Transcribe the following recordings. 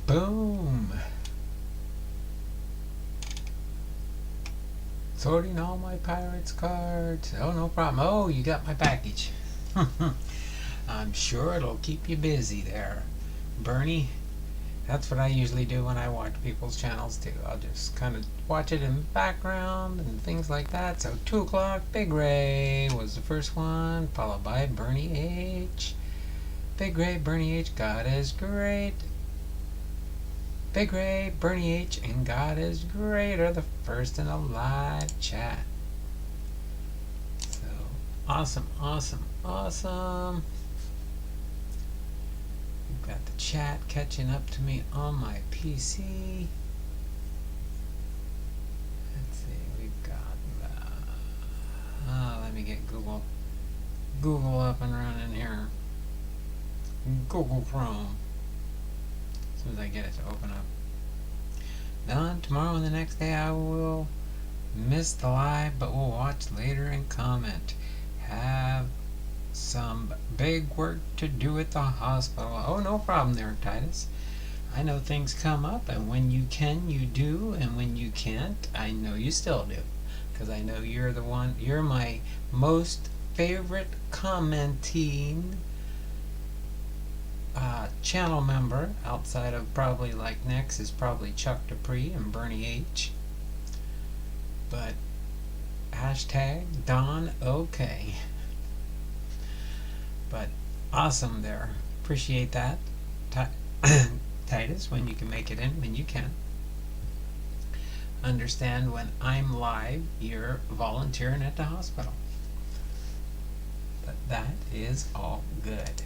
Boom. Sorting all my Pirates cards. Oh, no problem. Oh, you got my package. I'm sure it'll keep you busy there, Bernie. That's what I usually do when I watch people's channels too. I'll just kind of watch it in the background and things like that. So 2 o'clock, Big Ray was the first one, followed by Bernie H. Big Ray, Bernie H, God is great. Big Ray, Bernie H, and God is great are the first in a live chat. So awesome, awesome, awesome. We've got the chat catching up to me on my PC. Let's see, we've got let me get Google up and running here. Google Chrome. As soon as I get it to open up. Then tomorrow and the next day I will miss the live, but we'll watch later and comment. Have some big work to do at the hospital. Oh, no problem there, Titus. I know things come up, and when you can, you do, and when you can't, I know you still do. Because I know you're the one, you're my most favorite commenting channel member, outside of probably like next is probably Chuck Dupree and Bernie H. But hashtag Don OK. But awesome there. Appreciate that, Titus, when you can make it in, when you can. Understand when I'm live, you're volunteering at the hospital. But that is all good.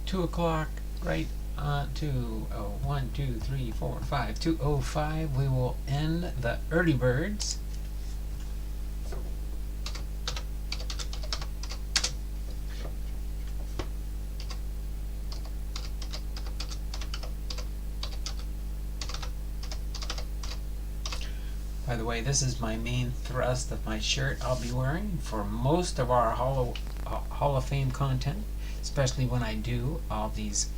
2 o'clock, right to 1, 2, 3, 4, 5, 2:05. We will end the early birds. By the way, this is my main thrust of my shirt I'll be wearing for most of our Hall of Fame content, especially when I do all these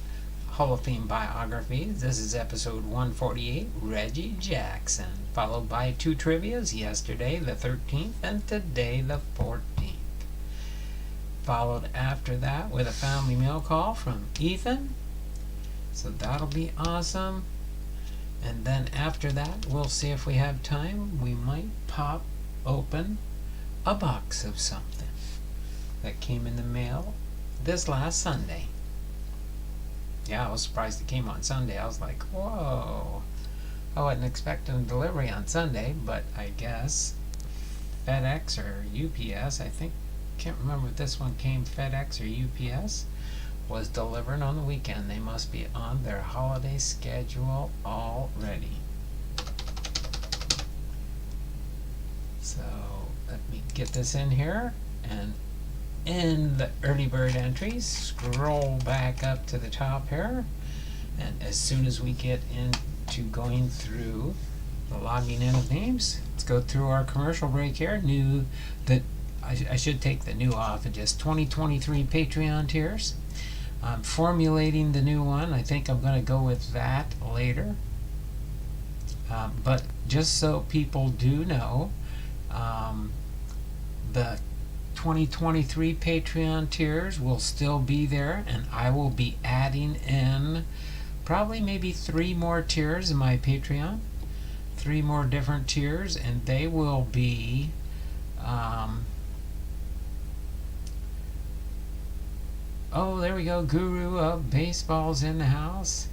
Hall of Fame biographies. This is episode 148, Reggie Jackson, followed by 2 trivias, yesterday the 13th and today the 14th. Followed after that with a family mail call from Ethan, so that'll be awesome. And then after that, we'll see if we have time. We might pop open a box of something that came in the mail this last Sunday. Yeah, I was surprised it came on Sunday. I was like, whoa. I wasn't expecting a delivery on Sunday, but I guess FedEx or UPS, can't remember if this one came FedEx or UPS, was delivered on the weekend. They must be on their holiday schedule already. So let me get this in here, and in the early bird entries, scroll back up to the top here, and as soon as we get into going through the logging in of names, let's go through our commercial break here. I should take the new off, and just 2023 Patreon tiers. I'm formulating the new one. I think I'm going to go with that later. But just so people do know, the 2023 Patreon tiers will still be there, and I will be adding in probably maybe 3 more tiers in my Patreon. 3 more different tiers, and they will be oh, there we go. Guru of Baseball's in the house.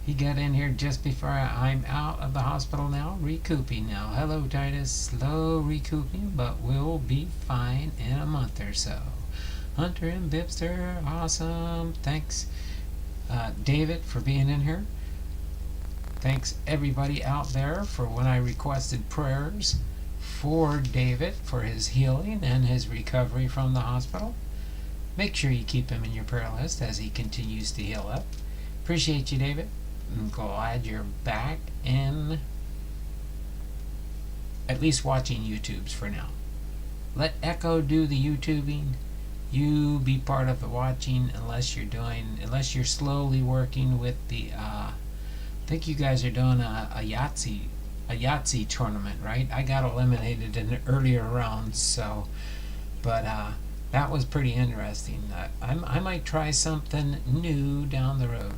He got in here just before I'm out of the hospital now, recouping now. Hello, Titus. Slow recouping, but we'll be fine in a month or so. Hunter and Bipster, awesome. Thanks, David, for being in here. Thanks, everybody out there, for when I requested prayers for David for his healing and his recovery from the hospital. Make sure you keep him in your prayer list as he continues to heal up. Appreciate you, David. I'm glad you're back in at least watching YouTubes for now. Let Echo do the YouTubing, you be part of the watching unless you're slowly working with the I think you guys are doing a Yahtzee tournament, right? I got eliminated in the earlier rounds, so but that was pretty interesting. I might try something new down the road.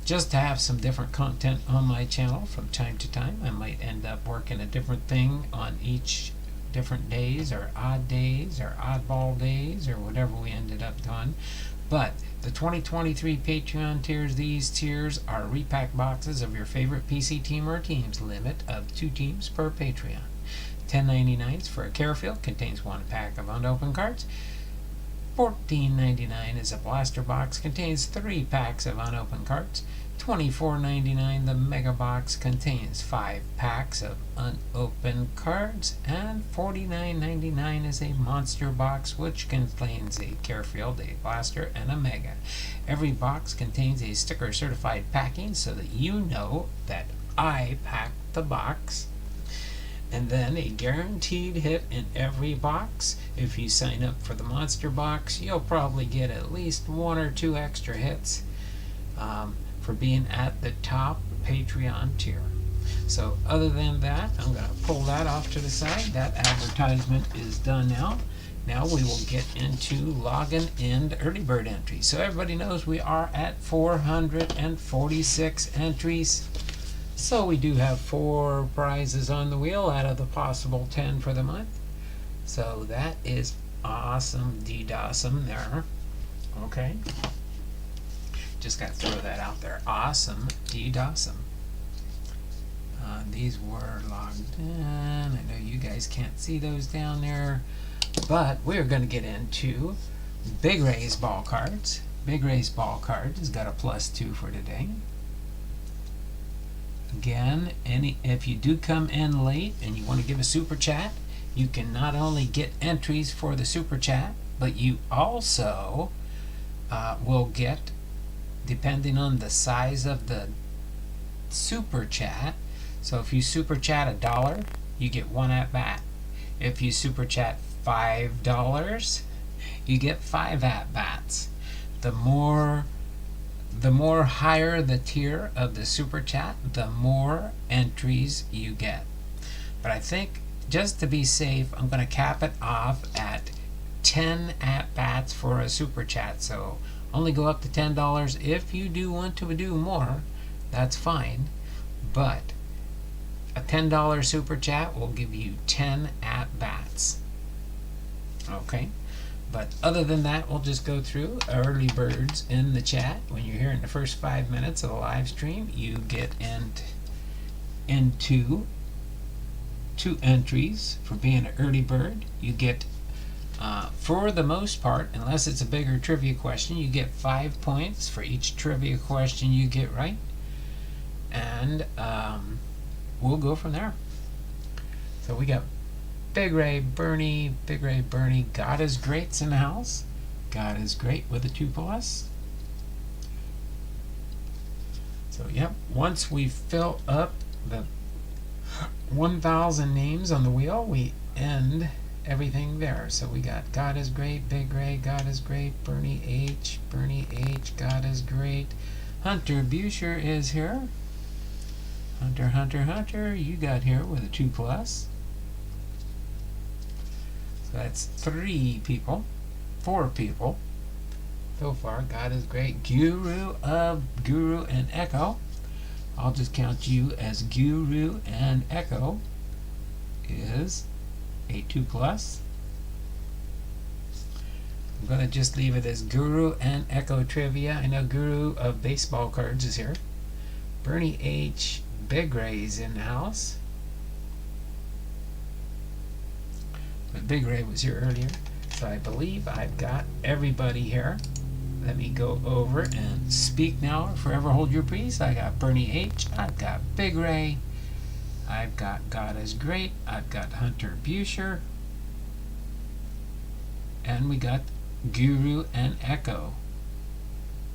Just to have some different content on my channel from time to time. I might end up working a different thing on each different days, or odd days, or oddball days, or whatever we ended up doing. But the 2023 Patreon tiers, these tiers are repack boxes of your favorite PC team or teams, limit of 2 teams per Patreon. $10.99 for a Carefield, contains 1 pack of unopened cards. $14.99 is a blaster box, contains 3 packs of unopened cards. $24.99 the mega box, contains 5 packs of unopened cards. And $49.99 is a monster box, which contains a Carefield, a blaster, and a mega. Every box contains a sticker certified packing so that you know that I packed the box. And then a guaranteed hit in every box. If you sign up for the monster box, you'll probably get at least 1 or 2 extra hits for being at the top Patreon tier. So other than that, I'm going to pull that off to the side. That advertisement is done now. Now we will get into login and early bird entries. So everybody knows we are at 446 entries. So we do have 4 prizes on the wheel out of the possible 10 for the month. So that is awesome, D-Dawsome there. Okay. Just got to throw that out there. Awesome, D-Dawsome. These were logged in. I know you guys can't see those down there. But we're going to get into Big Ray's ball cards. Big Ray's ball card has got a +2 for today. Again, if you do come in late and you want to give a super chat, you can not only get entries for the super chat, but you also will get, depending on the size of the super chat. So if you super chat $1, you get 1 at bat. If you super chat $5, you get 5 at bats. The more higher the tier of the super chat, the more entries you get. But I think just to be safe, I'm going to cap it off at 10 at bats for a super chat. So only go up to $10. If you do want to do more, that's fine. But a $10 super chat will give you 10 at bats. Okay. But other than that, we'll just go through early birds in the chat. When you're here in the first 5 minutes of the live stream, you get into 2 entries for being an early bird. You get, for the most part, unless it's a bigger trivia question, you get 5 points for each trivia question you get right. And we'll go from there. So we got Big Ray Bernie, God is Great's in the house. God is Great with a 2+. So yep, once we fill up the 1,000 names on the wheel, we end everything there. So we got God is Great, Big Ray, God is Great, Bernie H, God is Great. Hunter Busher is here. Hunter, you got here with a 2+. So that's 4 people so far. God is Great. Guru and Echo. I'll just count you as Guru and Echo is a 2+. I'm going to just leave it as Guru and Echo trivia. I know Guru of baseball cards is here. Bernie H. Big Ray's in the house. But Big Ray was here earlier. So I believe I've got everybody here. Let me go over and speak now or forever hold your peace. I got Bernie H. I've got Big Ray. I've got God is Great. I've got Hunter Busher. And we got Guru and Echo.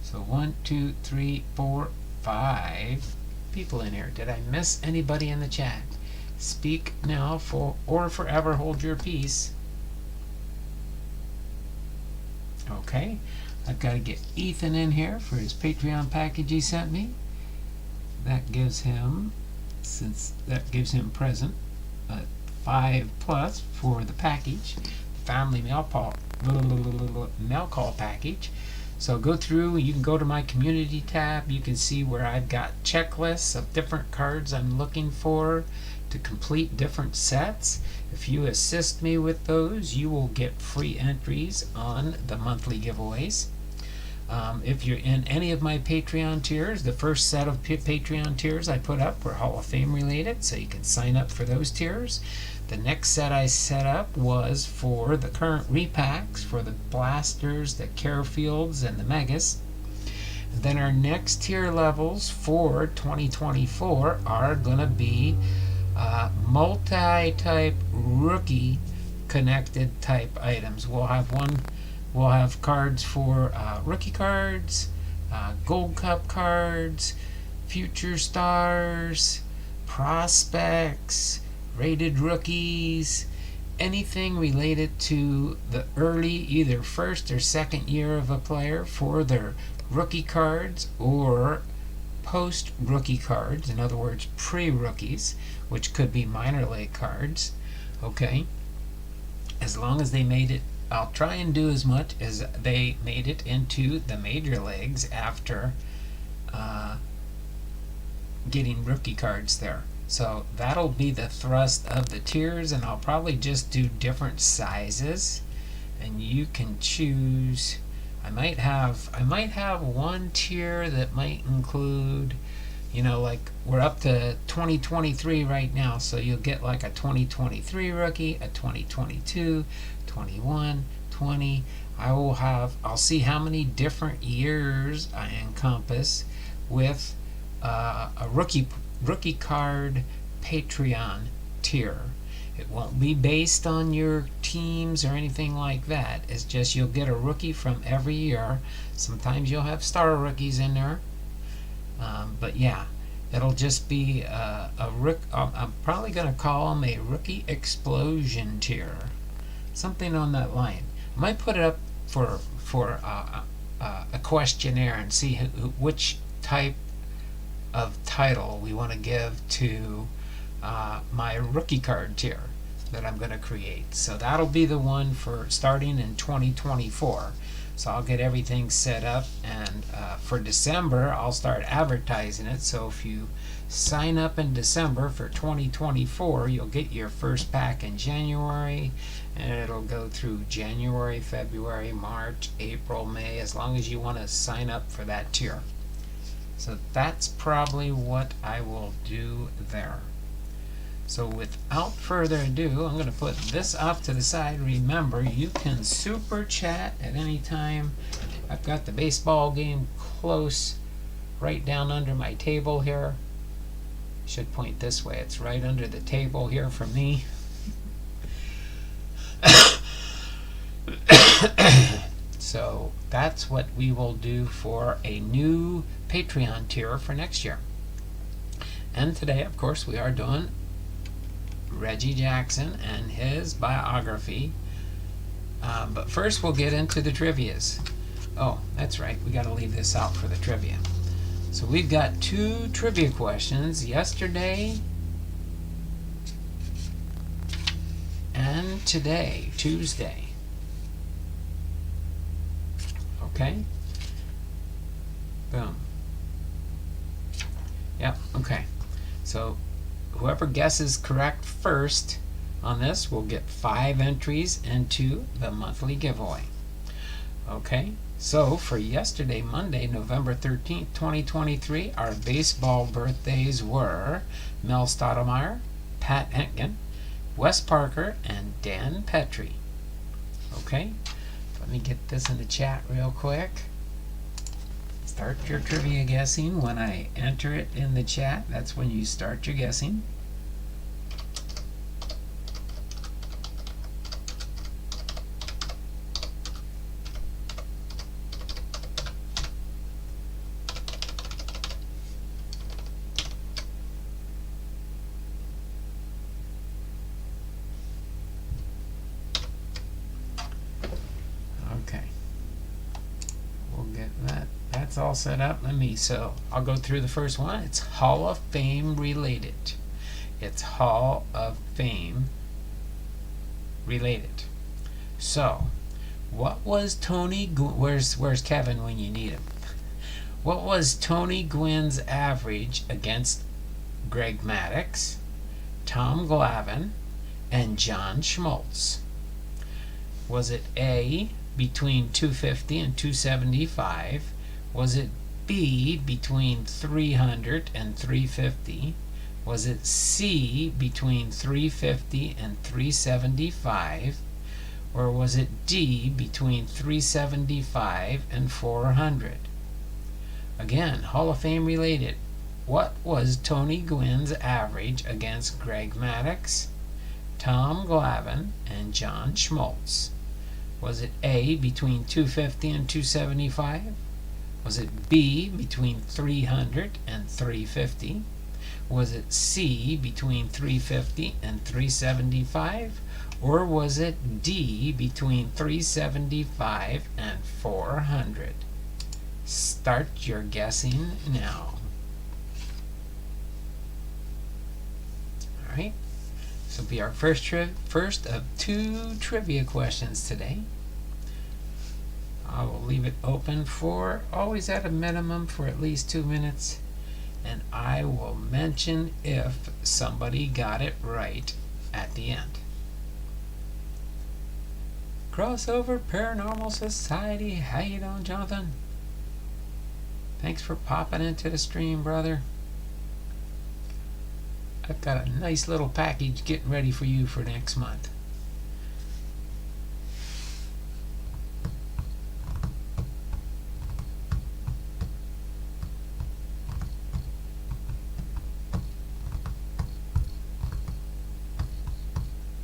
So 1, 2, 3, 4, 5 people in here. Did I miss anybody in the chat? Speak now or forever hold your peace. Okay, I've got to get Ethan in here for his Patreon package he sent me. That gives him, since that gives him present, 5 plus for the package, family mail call package. So go through, you can go to my community tab, you can see where I've got checklists of different cards I'm looking for to complete different sets. If you assist me with those, you will get free entries on the monthly giveaways. If you're in any of my Patreon tiers, the first set of Patreon tiers I put up were Hall of Fame related, so you can sign up for those tiers. The next set I set up was for the current repacks for the Blasters, the Carefields, and the Megas. Then our next tier levels for 2024 are going to be multi-type rookie connected type items. We'll have cards for rookie cards, Gold Cup cards, future stars, prospects, rated rookies, anything related to the early, either first or second year of a player for their rookie cards or post-rookie cards, in other words, pre-rookies, which could be minor league cards. Okay, as long as they made it, I'll try and do as much as they made it into the major leagues after getting rookie cards there. So that'll be the thrust of the tiers, and I'll probably just do different sizes, and you can choose. I might have one tier that might include, like we're up to 2023 right now, so you'll get like a 2023 rookie, a 2022, 21, 20. I'll see how many different years I encompass with a rookie card Patreon tier. It won't be based on your teams or anything like that. It's just you'll get a rookie from every year. Sometimes you'll have star rookies in there. But yeah, it'll just be I'm probably going to call them a rookie explosion tier. Something on that line. I might put it up for a questionnaire and see which type of title we want to give to my rookie card tier that I'm going to create. So that'll be the one for starting in 2024. So I'll get everything set up, and for December I'll start advertising it. So if you sign up in December for 2024, you'll get your first pack in January, and it'll go through January, February, March, April, May, as long as you want to sign up for that tier. So that's probably what I will do there. So without further ado, I'm going to put this off to the side. Remember, you can super chat at any time. I've got the baseball game close, right down under my table here. Should point this way. It's right under the table here for me. So that's what we will do for a new Patreon tier for next year. And today, of course, we are doing Reggie Jackson and his biography. But first we'll get into the trivias. Oh, that's right, we got to leave this out for the trivia. So we've got 2 trivia questions yesterday and today, Tuesday. Okay? Boom. Yep, okay. So whoever guesses correct first on this will get 5 entries into the monthly giveaway. Okay, so for yesterday, Monday, November 13th, 2023, our baseball birthdays were Mel Stottlemyre, Pat Entgen, Wes Parker, and Dan Petrie. Okay, let me get this in the chat real quick. Start your trivia guessing when I enter it in the chat. That's when you start your guessing. Okay. that's all set up. So I'll go through the first one. It's Hall of Fame related. It's Hall of Fame related. So, what was where's Kevin when you need him? What was Tony Gwynn's average against Greg Maddux, Tom Glavine, and John Schmaltz? Was it A, between 250 and 275? Was it B, between 300 and 350? Was it C, between 350 and 375? Or was it D, between 375 and 400? Again, Hall of Fame related. What was Tony Gwynn's average against Greg Maddux, Tom Glavine, and John Schmaltz? Was it A, between 250 and 275? Was it B, between 300 and 350? Was it C, between 350 and 375? Or was it D, between 375 and 400? Start your guessing now. Alright, this will be our first of 2 trivia questions today. I will leave it open for, always at a minimum, for at least 2 minutes. And I will mention if somebody got it right at the end. Crossover Paranormal Society. How you doing, Jonathan? Thanks for popping into the stream, brother. I've got a nice little package getting ready for you for next month.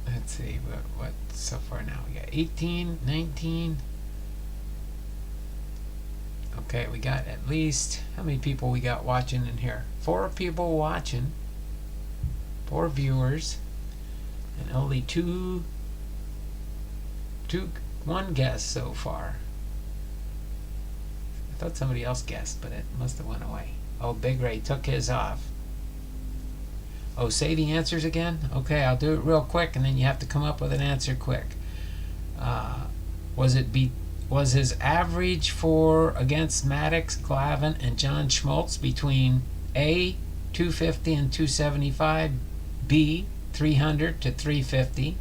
Let's see, what so far now? We got 18, 19. Okay, we got at least, how many people we got watching in here? 4 people watching, 4 viewers, and only one guest so far. I thought somebody else guessed, but it must have went away. Oh, Big Ray took his off. Oh, say the answers again? Okay, I'll do it real quick, and then you have to come up with an answer quick. Was his average for against Maddux, Glavine, and John Schmaltz between A, 250 and 275, B, 300 to 350,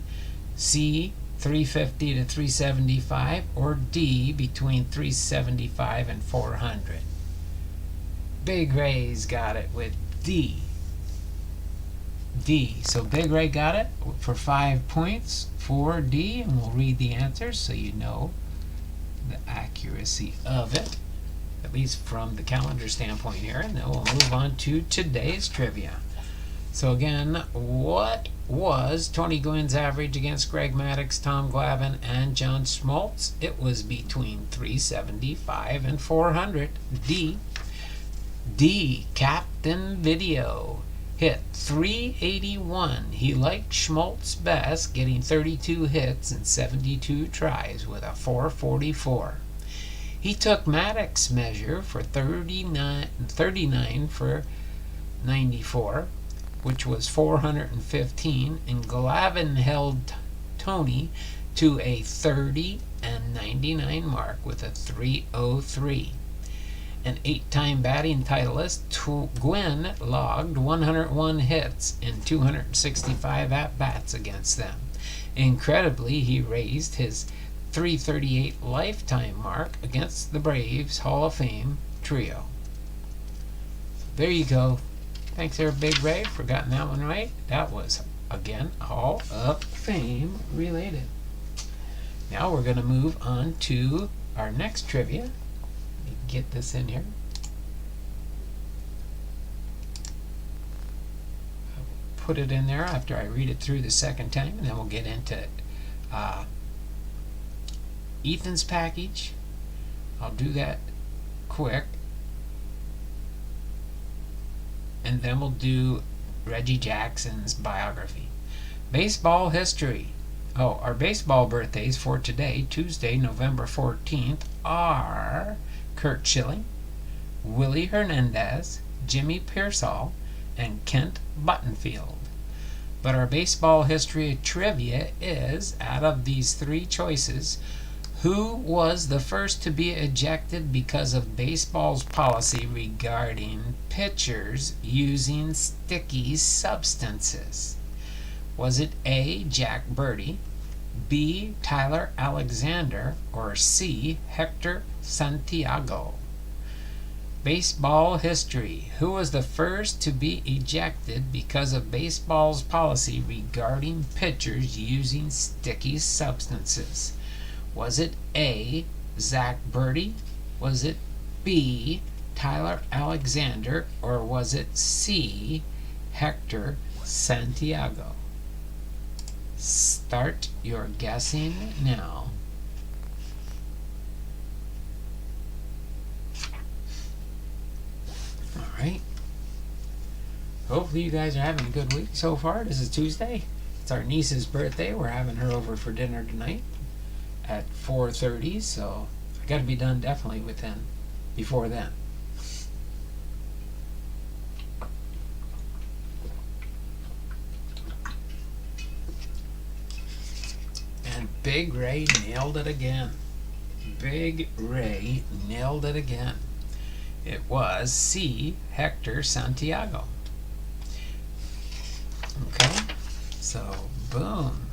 C, 350 to 375, or D, between 375 and 400? Big Ray's got it with D. D. So Big Ray got it for 5 points for D, and we'll read the answers so you know the accuracy of it, at least from the calendar standpoint here, and then we'll move on to today's trivia. So again, what was Tony Gwynn's average against Greg Maddux, Tom Glavine, and John Schmaltz? It was between 375 and 400. D. Captain Video hit 381. He liked Schmaltz best, getting 32 hits and 72 tries with a 444. He took Maddox's measure for 39 for 94, which was 415, and Glavine held Tony to a 30 and 99 mark with a 303. An 8-time batting titleist, Gwynn logged 101 hits and 265 at-bats against them. Incredibly, he raised his 338 lifetime mark against the Braves Hall of Fame trio. There you go. Thanks there, Big Ray, for getting that one right. That was, again, Hall of Fame related. Now we're going to move on to our next trivia. Get this in here. I'll put it in there after I read it through the second time, and then we'll get into Ethan's package. I'll do that quick, and then we'll do Reggie Jackson's biography. Baseball history. Oh, our baseball birthdays for today, Tuesday, November 14th, are Kurt Schilling, Willie Hernandez, Jimmy Pearsall, and Kent Buttonfield. But our baseball history trivia is, out of these three choices, who was the first to be ejected because of baseball's policy regarding pitchers using sticky substances? Was it A, Jack Birdie, B, Tyler Alexander, or C, Hector Santiago? Baseball history. Who was the first to be ejected because of baseball's policy regarding pitchers using sticky substances? Was it A, Zach Birdie? Was it B, Tyler Alexander? Or was it C, Hector Santiago? Start your guessing now. Alright. Hopefully you guys are having a good week so far. This is Tuesday. It's our niece's birthday. We're having her over for dinner tonight at 4:30, so I got to be done definitely before then. And Big Ray nailed it again. Big Ray nailed it again. It was C, Hector Santiago. Okay, so boom.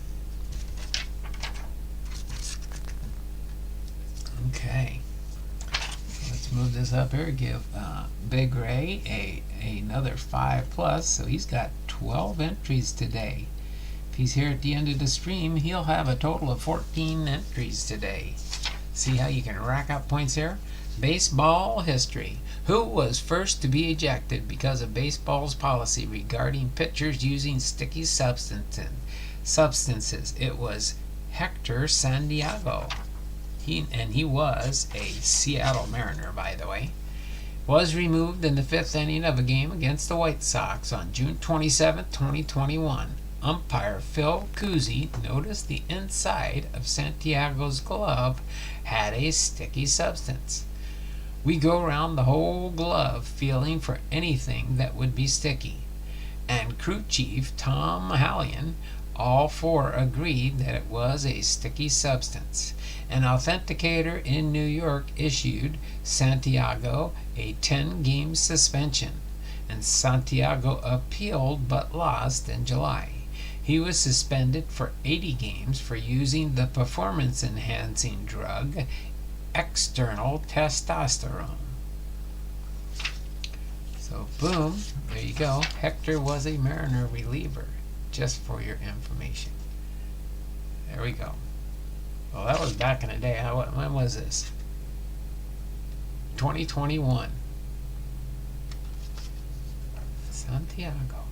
Okay, let's move this up here. Give Big Ray another 5+, so he's got 12 entries today. If he's here at the end of the stream, he'll have a total of 14 entries today. See how you can rack up points here? Baseball history. Who was first to be ejected because of baseball's policy regarding pitchers using sticky substances? It was Hector Santiago. He was a Seattle Mariner, by the way. Was removed in the 5th inning of a game against the White Sox on June 27, 2021. Umpire Phil Cousy noticed the inside of Santiago's glove had a sticky substance. We go around the whole glove feeling for anything that would be sticky. And crew chief Tom Hallion, all four agreed that it was a sticky substance. An authenticator in New York issued Santiago a 10-game suspension, and Santiago appealed but lost in July. He was suspended for 80 games for using the performance-enhancing drug external testosterone. So boom, there you go. Hector was a Mariner reliever, just for your information. There we go. Well, that was back in the day. When was this? 2021. Santiago.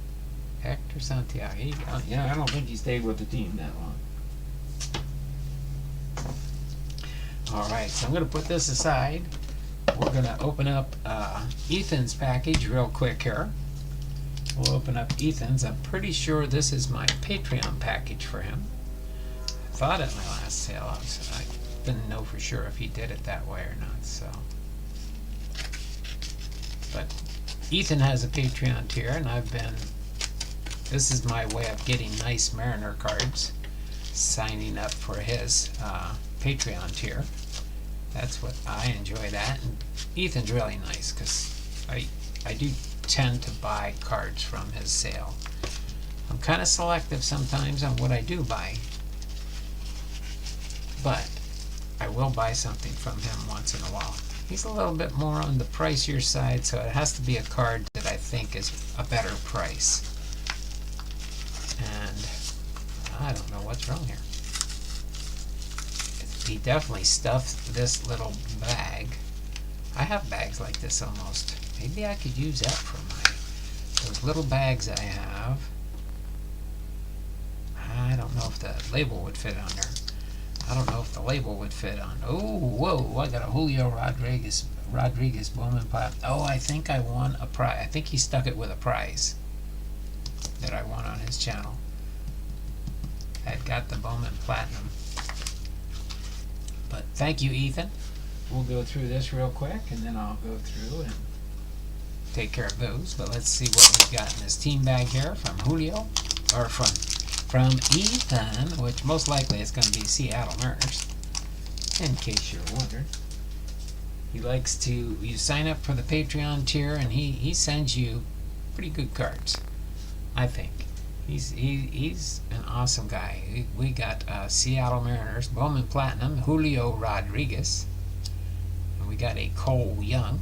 Hector Santiago. Yeah, I don't think he stayed with the team that long. Alright, so I'm going to put this aside. We're going to open up Ethan's package real quick here. We'll open up Ethan's. I'm pretty sure this is my Patreon package for him. I thought at my last sale, I didn't know for sure if he did it that way or not. So, but Ethan has a Patreon tier, and this is my way of getting nice Mariner cards, signing up for his Patreon tier. That's what I enjoy that. And Ethan's really nice because I do tend to buy cards from his sale. I'm kind of selective sometimes on what I do buy, but I will buy something from him once in a while. He's a little bit more on the pricier side, so it has to be a card that I think is a better price. And I don't know what's wrong here. He definitely stuffed this little bag. I have bags like this almost. Maybe I could use that for those little bags I have. I don't know if the label would fit on there. I don't know if the label would fit on. Oh, whoa! I got a Julio Rodriguez Bowman Plat. Oh, I think I won a prize. I think he stuck it with a prize that I won on his channel. I'd got the Bowman Platinum. But thank you, Ethan. We'll go through this real quick, and then I'll go through and take care of those. But let's see what we've got in this team bag here from Julio, or from Ethan, which most likely is going to be Seattle Mariners, in case you're wondering. He likes to, you sign up for the Patreon tier, and he sends you pretty good cards, I think. He's an awesome guy. We got Seattle Mariners, Bowman Platinum, Julio Rodriguez. And we got a Cole Young.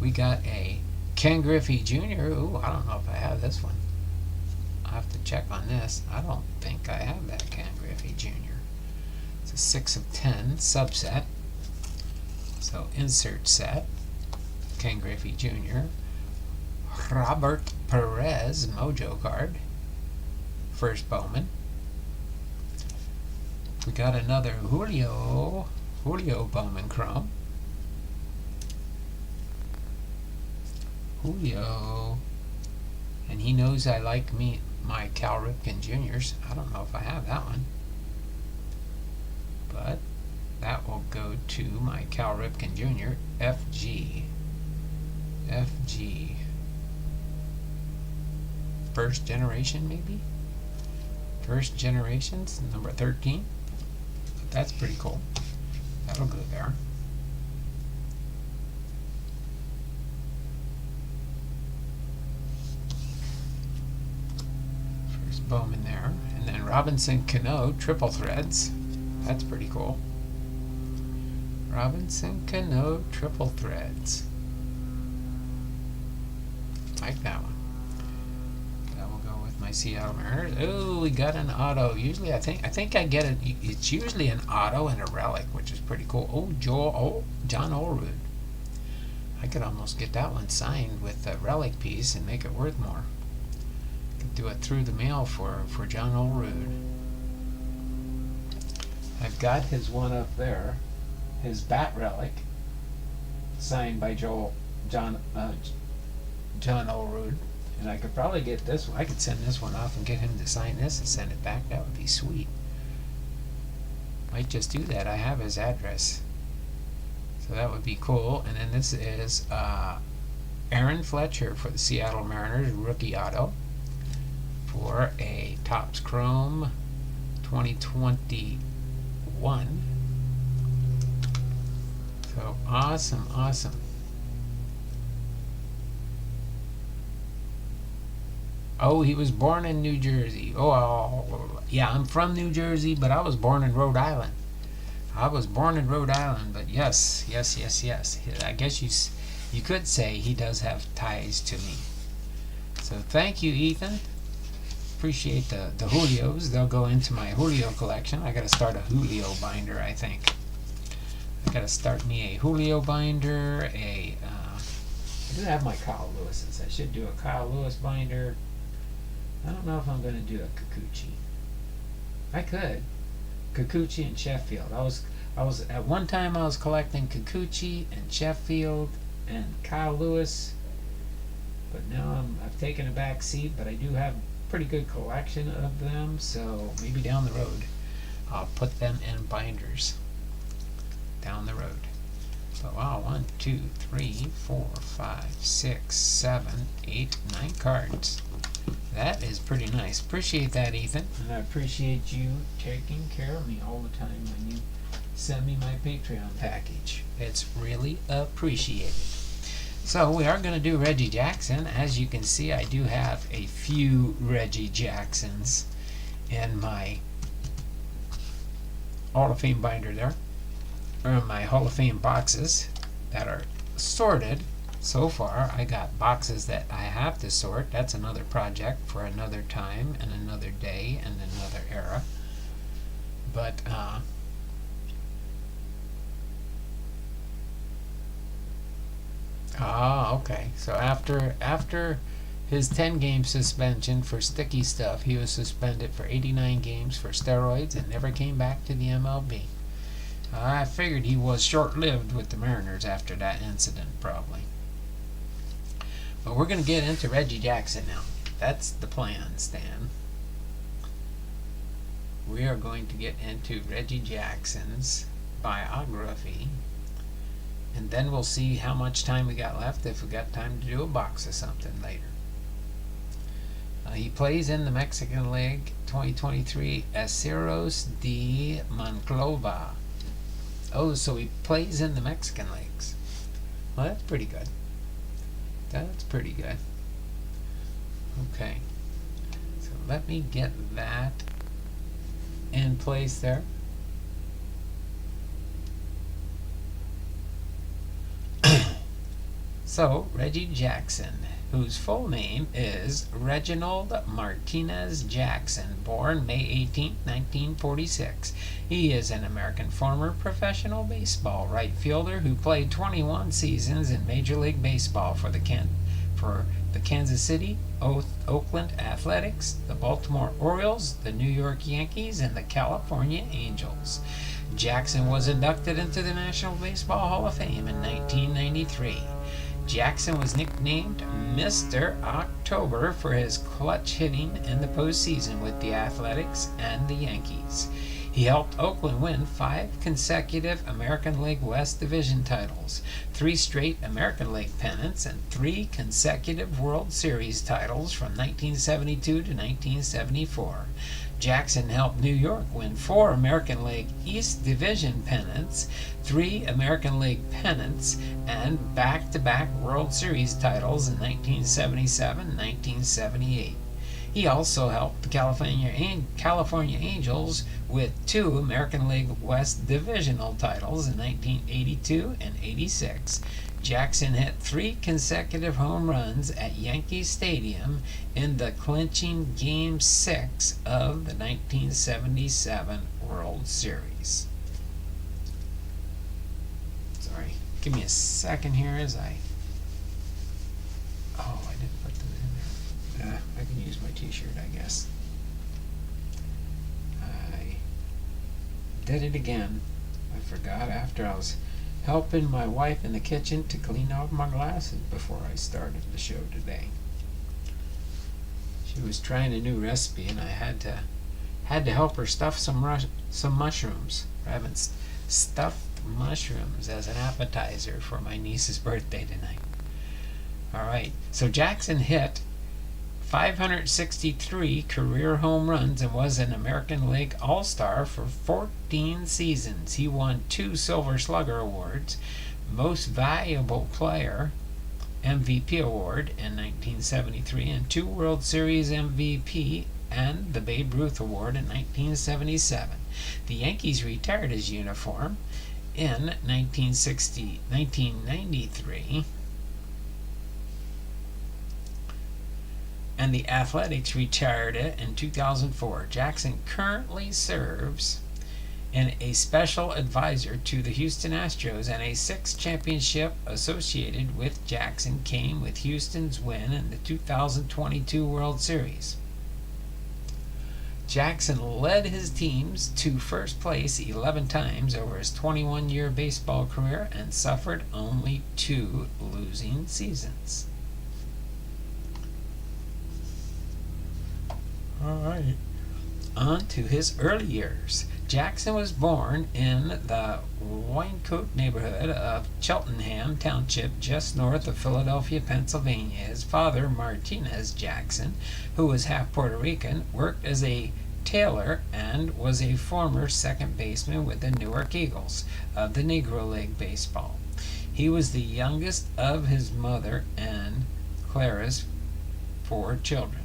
We got a Ken Griffey Jr. Ooh, I don't know if I have this one. I'll have to check on this. I don't think I have that Ken Griffey Jr. It's a 6 of 10 subset. So insert set. Ken Griffey Jr. Robert Perez Mojo card. First Bowman. We got another Julio Bowman Chrome. Julio. And he knows I like my Cal Ripken Juniors. I don't know if I have that one. But that will go to my Cal Ripken Jr. FG. First generation, maybe? First generations, number 13. But that's pretty cool. That'll go there. First Bowman there. And then Robinson Cano, triple threads. That's pretty cool. Robinson Cano, triple threads. Like that one. That will go with my Seattle Mariners. Oh, we got an auto. Usually, I think I get it. It's usually an auto and a relic, which is pretty cool. Oh, John Olerud. I could almost get that one signed with a relic piece and make it worth more. Could do it through the mail for John Olerud. I've got his one up there, his bat relic, signed by John Olerud, and I could probably get this one. I could send this one off and get him to sign this and send it back. That would be sweet. Might just do that. I have his address, so that would be cool. And then this is Aaron Fletcher for the Seattle Mariners, rookie auto for a Topps Chrome 2021. So awesome. Oh, he was born in New Jersey. Oh, yeah, I'm from New Jersey, but I was born in Rhode Island. But yes. I guess you could say he does have ties to me. So thank you, Ethan. Appreciate the Julios. They'll go into my Julio collection. I gotta start a Julio binder, I think. I gotta start me a Julio binder. I do have my Kyle Lewis's. I should do a Kyle Lewis binder. I don't know if I'm gonna do a Kikuchi. I could. Kikuchi and Sheffield. I was at one time I was collecting Kikuchi and Sheffield and Kyle Lewis, but now I've taken a back seat. But I do have pretty good collection of them, so maybe down the road I'll put them in binders down the road. So wow, 1, 2, 3, 4, 5, 6, 7, 8, 9 cards. That is pretty nice. Appreciate that, Ethan, and I appreciate you taking care of me all the time when you send me my Patreon package. It's really appreciated. So we are going to do Reggie Jackson. As you can see, I do have a few Reggie Jacksons in my Hall of Fame binder there, or my Hall of Fame boxes that are sorted. So far, I got boxes that I have to sort. That's another project for another time and another day and another era. But okay. So after his 10-game suspension for sticky stuff, he was suspended for 89 games for steroids and never came back to the MLB. I figured he was short-lived with the Mariners after that incident, probably. But we're going to get into Reggie Jackson now. That's the plan, Stan. We are going to get into Reggie Jackson's biography. And then we'll see how much time we got left, if we got time to do a box of something later. He plays in the Mexican League 2023 Aceros de Monclova. Oh, so he plays in the Mexican leagues. Well, that's pretty good. That's pretty good. Okay. So let me get that in place there. So, Reggie Jackson, whose full name is Reginald Martinez Jackson, born May 18, 1946. He is an American former professional baseball right fielder who played 21 seasons in Major League Baseball for the Kansas City, Oakland Athletics, the Baltimore Orioles, the New York Yankees, and the California Angels. Jackson was inducted into the National Baseball Hall of Fame in 1993. Jackson was nicknamed Mr. October for his clutch hitting in the postseason with the Athletics and the Yankees. He helped Oakland win 5 consecutive American League West Division titles, 3 straight American League pennants, and 3 consecutive World Series titles from 1972 to 1974. Jackson helped New York win 4 American League East Division pennants, 3 American League pennants, and back-to-back World Series titles in 1977 and 1978. He also helped the California Angels with 2 American League West Divisional titles in 1982 and 86. Jackson hit 3 consecutive home runs at Yankee Stadium in the clinching Game 6 of the 1977 World Series. Sorry, give me a second here as I... Oh, I didn't put them in there. I can use my t-shirt, I guess. I did it again. I forgot after I was helping my wife in the kitchen to clean off my glasses before I started the show today. She was trying a new recipe, and I had to help her stuff some mushrooms. We're having stuffed mushrooms as an appetizer for my niece's birthday tonight. All right, so Jackson hit 563 career home runs and was an American League All-Star for 14 seasons. He won 2 Silver Slugger Awards, Most Valuable Player MVP Award in 1973, and 2 World Series MVP and the Babe Ruth Award in 1977. The Yankees retired his uniform in 1993. And the Athletics retired it in 2004. Jackson currently serves as a special advisor to the Houston Astros, and a 6th championship associated with Jackson came with Houston's win in the 2022 World Series. Jackson led his teams to first place 11 times over his 21-year baseball career and suffered only 2 losing seasons. All right. On to his early years. Jackson was born in the Wyncote neighborhood of Cheltenham Township, just north of Philadelphia, Pennsylvania. His father, Martinez Jackson, who was half Puerto Rican, worked as a tailor and was a former second baseman with the Newark Eagles of the Negro League Baseball. He was the youngest of his mother and Clara's 4 children.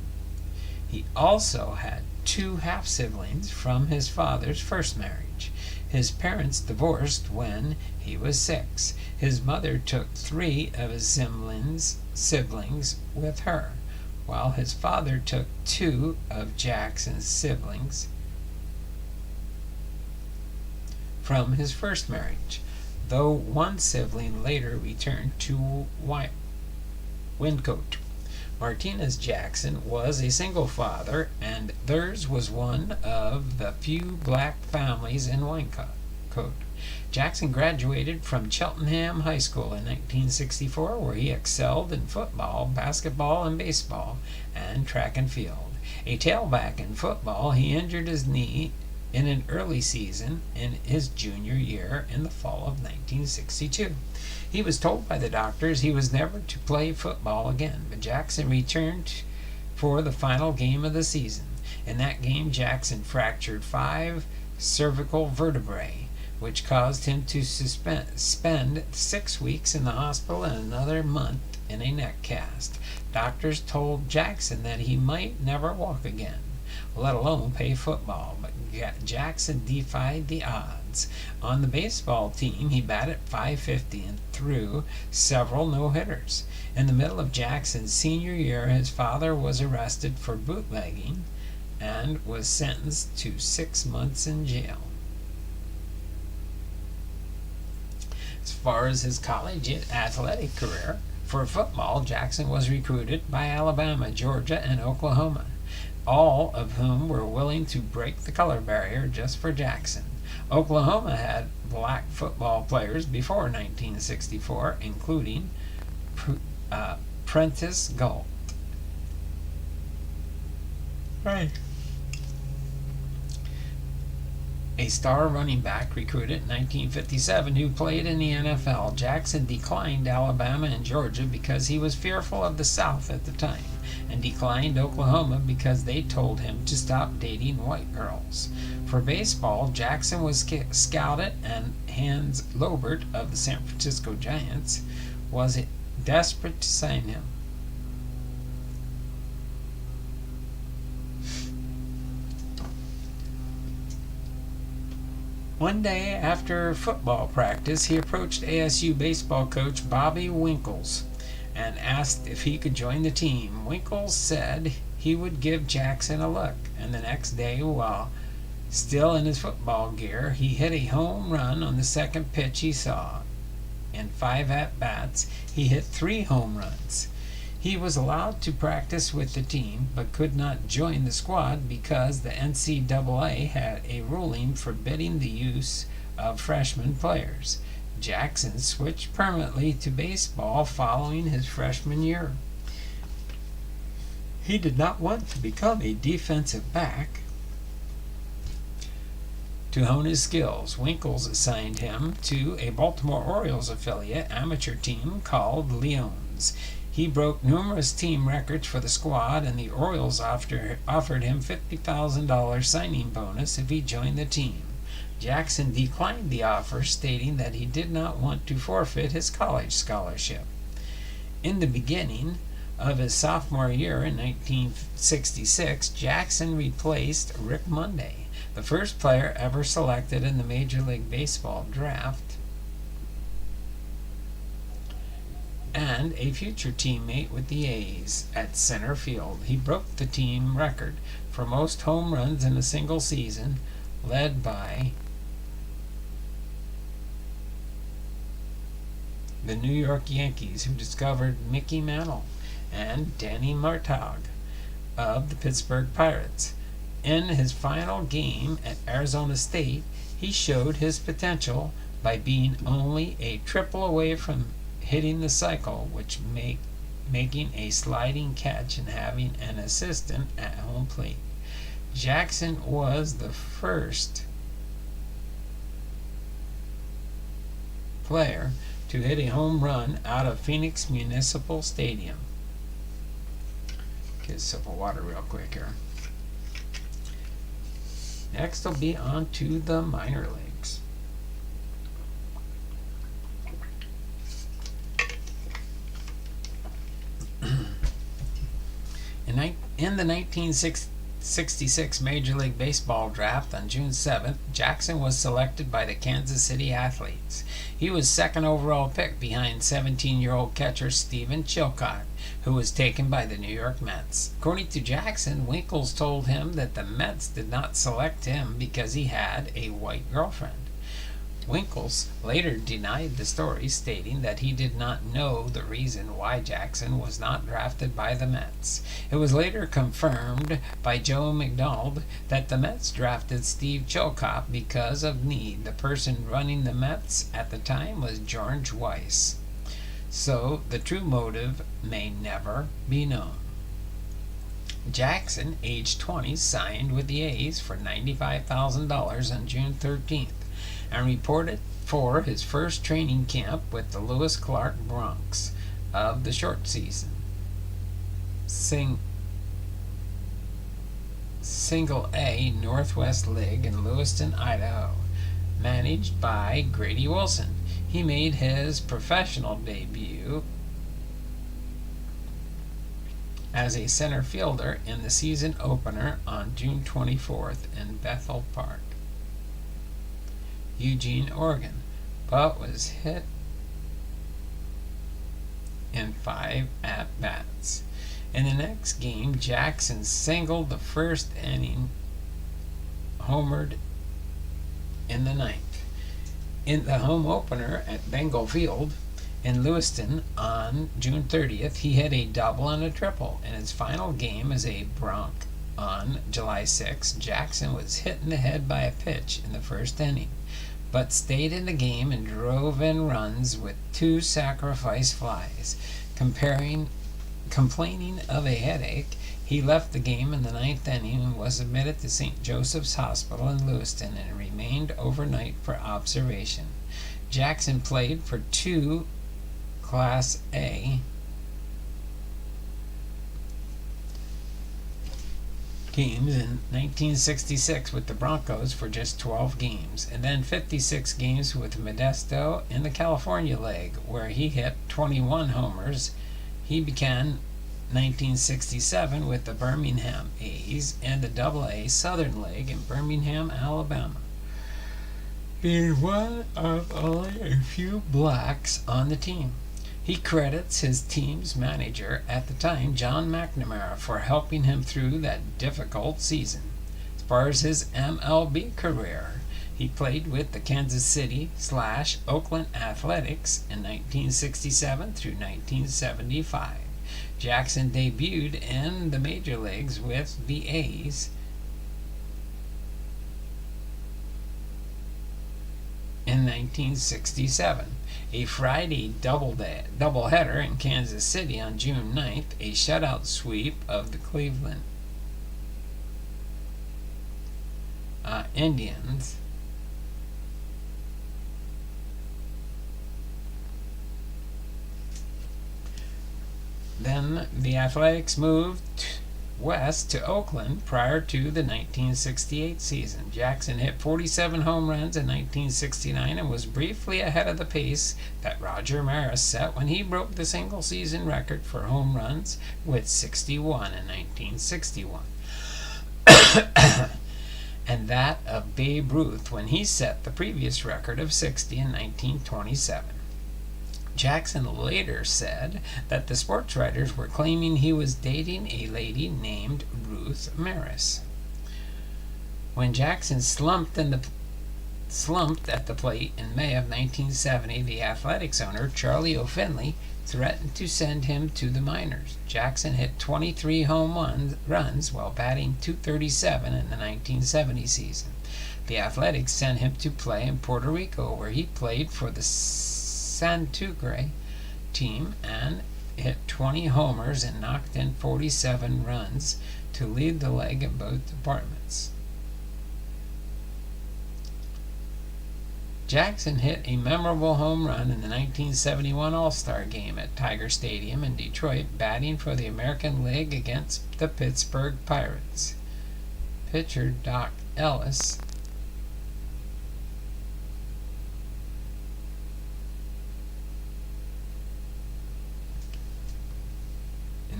He also had 2 half-siblings from his father's first marriage. His parents divorced when he was 6. His mother took 3 of his siblings with her, while his father took 2 of Jackson's siblings from his first marriage, though one sibling later returned to Wyncote. Martinez Jackson was a single father, and theirs was one of the few black families in Wyncote. Jackson graduated from Cheltenham High School in 1964, where he excelled in football, basketball, and baseball, and track and field. A tailback in football, he injured his knee in an early season in his junior year in the fall of 1962. He was told by the doctors he was never to play football again, but Jackson returned for the final game of the season. In that game, Jackson fractured 5 cervical vertebrae, which caused him to spend 6 weeks in the hospital and another month in a neck cast. Doctors told Jackson that he might never walk again, let alone play football, but Jackson defied the odds. On the baseball team, he batted .550 and threw several no-hitters. In the middle of Jackson's senior year, his father was arrested for bootlegging and was sentenced to 6 months in jail. As far as his collegiate athletic career, for football, Jackson was recruited by Alabama, Georgia, and Oklahoma, all of whom were willing to break the color barrier just for Jackson. Oklahoma had black football players before 1964, including Prentice Galt. Right. A star running back recruited in 1957 who played in the NFL. Jackson declined Alabama and Georgia because he was fearful of the South at the time, and declined Oklahoma because they told him to stop dating white girls. For baseball, Jackson was scouted, and Hans Lobert of the San Francisco Giants was desperate to sign him. One day after football practice, he approached ASU baseball coach Bobby Winkles and asked if he could join the team. Winkles said he would give Jackson a look, and the next day, while still in his football gear, he hit a home run on the second pitch he saw. In 5 at-bats, he hit 3 home runs. He was allowed to practice with the team, but could not join the squad because the NCAA had a ruling forbidding the use of freshman players. Jackson switched permanently to baseball following his freshman year. He did not want to become a defensive back. To hone his skills, Winkles assigned him to a Baltimore Orioles affiliate amateur team called Leones. He broke numerous team records for the squad, and the Orioles offered him $50,000 signing bonus if he joined the team. Jackson declined the offer, stating that he did not want to forfeit his college scholarship. In the beginning of his sophomore year in 1966, Jackson replaced Rick Monday, the first player ever selected in the Major League Baseball draft, and a future teammate with the A's at center field. He broke the team record for most home runs in a single season, led by the New York Yankees, who discovered Mickey Mantle, and Danny Martog of the Pittsburgh Pirates. In his final game at Arizona State, he showed his potential by being only a triple away from hitting the cycle, which making a sliding catch and having an assistant at home plate. Jackson was the first player to hit a home run out of Phoenix Municipal Stadium. Get a sip of water real quick here. Next will be on to the minor leagues. In the 1966 Major League Baseball draft on June 7th, Jackson was selected by the Kansas City Athletes. He was second overall pick behind 17-year-old catcher Stephen Chilcott, who was taken by the New York Mets. According to Jackson, Winkles told him that the Mets did not select him because he had a white girlfriend. Winkles later denied the story, stating that he did not know the reason why Jackson was not drafted by the Mets. It was later confirmed by Joe McDonald that the Mets drafted Steve Chilcott because of need. The person running the Mets at the time was George Weiss. So the true motive may never be known. Jackson, age 20, signed with the A's for $95,000 on June 13th and reported for his first training camp with the Lewis Clark Broncs of the short season. Single A Northwest League in Lewiston, Idaho, managed by Grady Wilson. He made his professional debut as a center fielder in the season opener on June 24th in Bethel Park, Eugene, Oregon, but was hit in 5 at-bats. In the next game, Jackson singled the first inning, homered in the ninth. In the home opener at Bengal Field in Lewiston on June 30th, he hit a double and a triple. In his final game as a Bronc on July 6th, Jackson was hit in the head by a pitch in the first inning, but stayed in the game and drove in runs with 2 sacrifice flies. Complaining of a headache, he left the game in the 9th inning and was admitted to St. Joseph's Hospital in Lewiston and remained overnight for observation. Jackson played for 2 Class A games in 1966 with the Broncos for just 12 games, and then 56 games with Modesto in the California League, where he hit 21 homers. He began 1967 with the Birmingham A's and the Double-A Southern League in Birmingham, Alabama, being one of only a few blacks on the team. He credits his team's manager at the time, John McNamara, for helping him through that difficult season. As far as his MLB career, he played with the Kansas City/Oakland Athletics in 1967 through 1975. Jackson debuted in the major leagues with the A's in 1967. A Friday doubleheader in Kansas City on June 9th, a shutout sweep of the Cleveland Indians. Then the Athletics moved west to Oakland prior to the 1968 season. Jackson hit 47 home runs in 1969 and was briefly ahead of the pace that Roger Maris set when he broke the single-season record for home runs with 61 in 1961. And that of Babe Ruth when he set the previous record of 60 in 1927. Jackson later said that the sports writers were claiming he was dating a lady named Ruth Maris. When Jackson slumped at the plate in May of 1970, the Athletics owner, Charlie O'Finley, threatened to send him to the minors. Jackson hit 23 home runs while batting .237 in the 1970 season. The Athletics sent him to play in Puerto Rico, where he played for the Santurce team and hit 20 homers and knocked in 47 runs to lead the league in both departments. Jackson hit a memorable home run in the 1971 All-Star Game at Tiger Stadium in Detroit, batting for the American League against the Pittsburgh Pirates. Pitcher Doc Ellis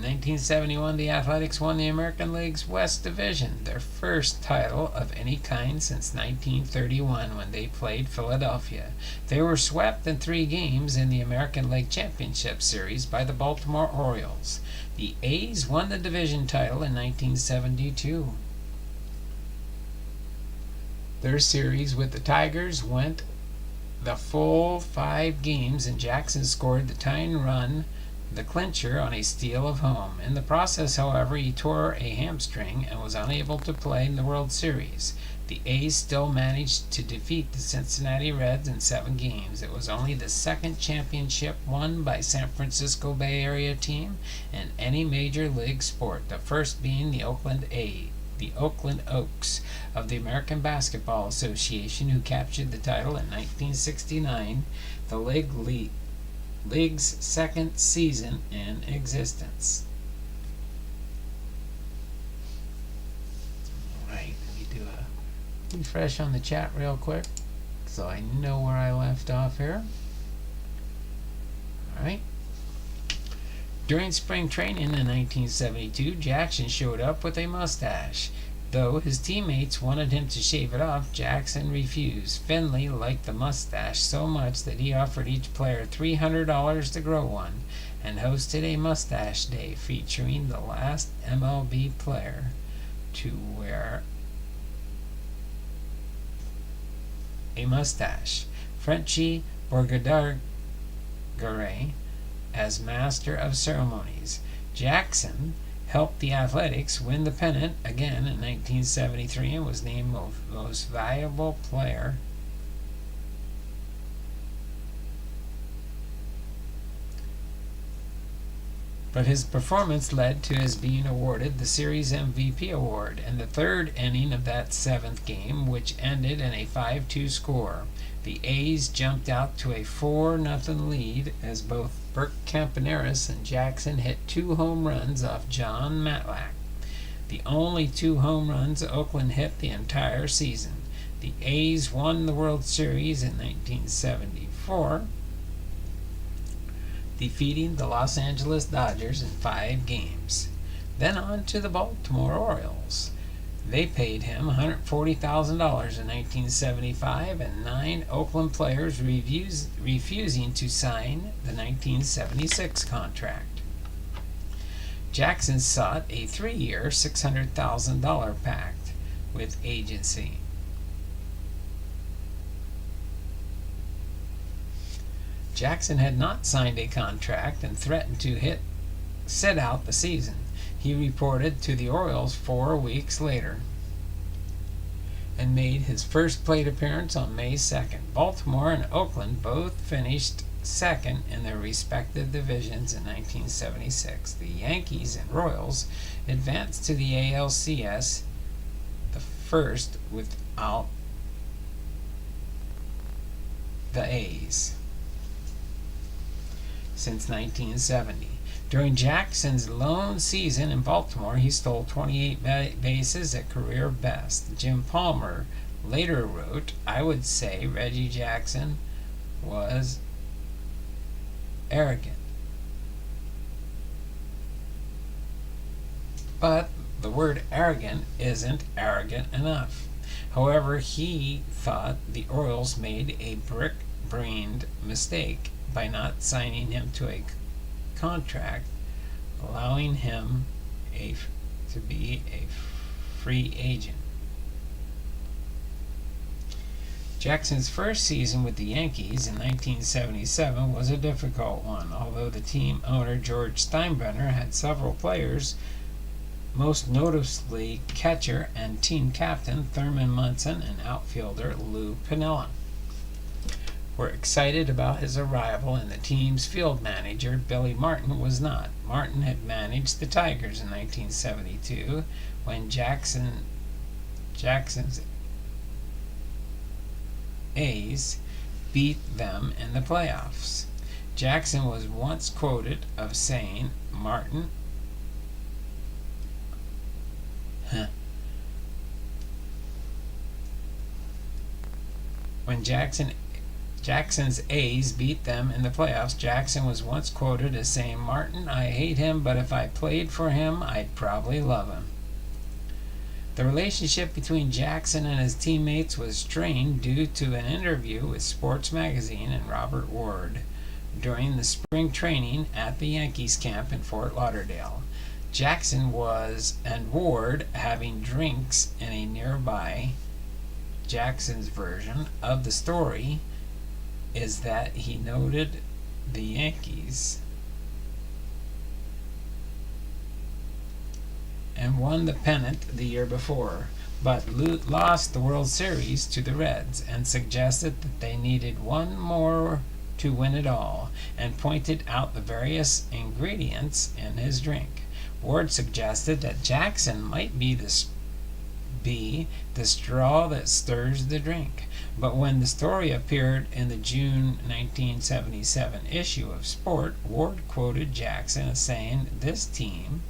In 1971, the Athletics won the American League's West Division, their first title of any kind since 1931 when they played Philadelphia. They were swept in 3 games in the American League Championship Series by the Baltimore Orioles. The A's won the division title in 1972. Their series with the Tigers went the full 5 games, and Jackson scored the tying run the clincher on a steal of home. In the process, however, he tore a hamstring and was unable to play in the World Series. The A's still managed to defeat the Cincinnati Reds in 7 games. It was only the second championship won by San Francisco Bay Area team in any major league sport, the first being the Oakland Oaks of the American Basketball Association, who captured the title in 1969, the league's second season in existence. Alright, let me do a refresh on the chat real quick so I know where I left off here. Alright. During spring training in 1972, Jackson showed up with a mustache. Though his teammates wanted him to shave it off, Jackson refused. Finley liked the mustache so much that he offered each player $300 to grow one and hosted a mustache day featuring the last MLB player to wear a mustache, Reggie as master of ceremonies. Jackson helped the Athletics win the pennant again in 1973 and was named most valuable player. But his performance led to his being awarded the Series MVP award in the 3rd inning of that 7th game, which ended in a 5-2 score. The A's jumped out to a 4-0 lead as both Burke Campaneris and Jackson hit 2 home runs off John Matlack, the only 2 home runs Oakland hit the entire season. The A's won the World Series in 1974, defeating the Los Angeles Dodgers in 5 games. Then on to the Baltimore Orioles. They paid him $140,000 in 1975, and 9 Oakland players refusing to sign the 1976 contract. Jackson sought a 3-year, $600,000 pact with agency. Jackson had not signed a contract and threatened to sit out the season. He reported to the Orioles 4 weeks later and made his first plate appearance on May 2nd. Baltimore and Oakland both finished second in their respective divisions in 1976. The Yankees and Royals advanced to the ALCS, the first without the A's since 1970. During Jackson's lone season in Baltimore, he stole 28 bases, a career best. Jim Palmer later wrote, "I would say Reggie Jackson was arrogant. But the word arrogant isn't arrogant enough." However, he thought the Orioles made a brick-brained mistake by not signing him to a contract, allowing him to be a free agent. Jackson's first season with the Yankees in 1977 was a difficult one, although the team owner George Steinbrenner had several players, most noticeably catcher and team captain Thurman Munson and outfielder Lou Piniella, were excited about his arrival, and the team's field manager, Billy Martin, was not. Martin had managed the Tigers in 1972 when Jackson's A's beat them in the playoffs. Jackson was once quoted of saying, when Jackson's A's beat them in the playoffs, Jackson was once quoted as saying, "Martin, I hate him, but if I played for him, I'd probably love him." The relationship between Jackson and his teammates was strained due to an interview with Sports Magazine and Robert Ward during the spring training at the Yankees camp in Fort Lauderdale. Jackson and Ward having drinks in a nearby. Jackson's version of the story is that he noted the Yankees and won the pennant the year before, but lost the World Series to the Reds and suggested that they needed one more to win it all, and pointed out the various ingredients in his drink. Ward suggested that Jackson might be the straw that stirs the drink. But when the story appeared in the June 1977 issue of Sport, Ward quoted Jackson as saying, "This team,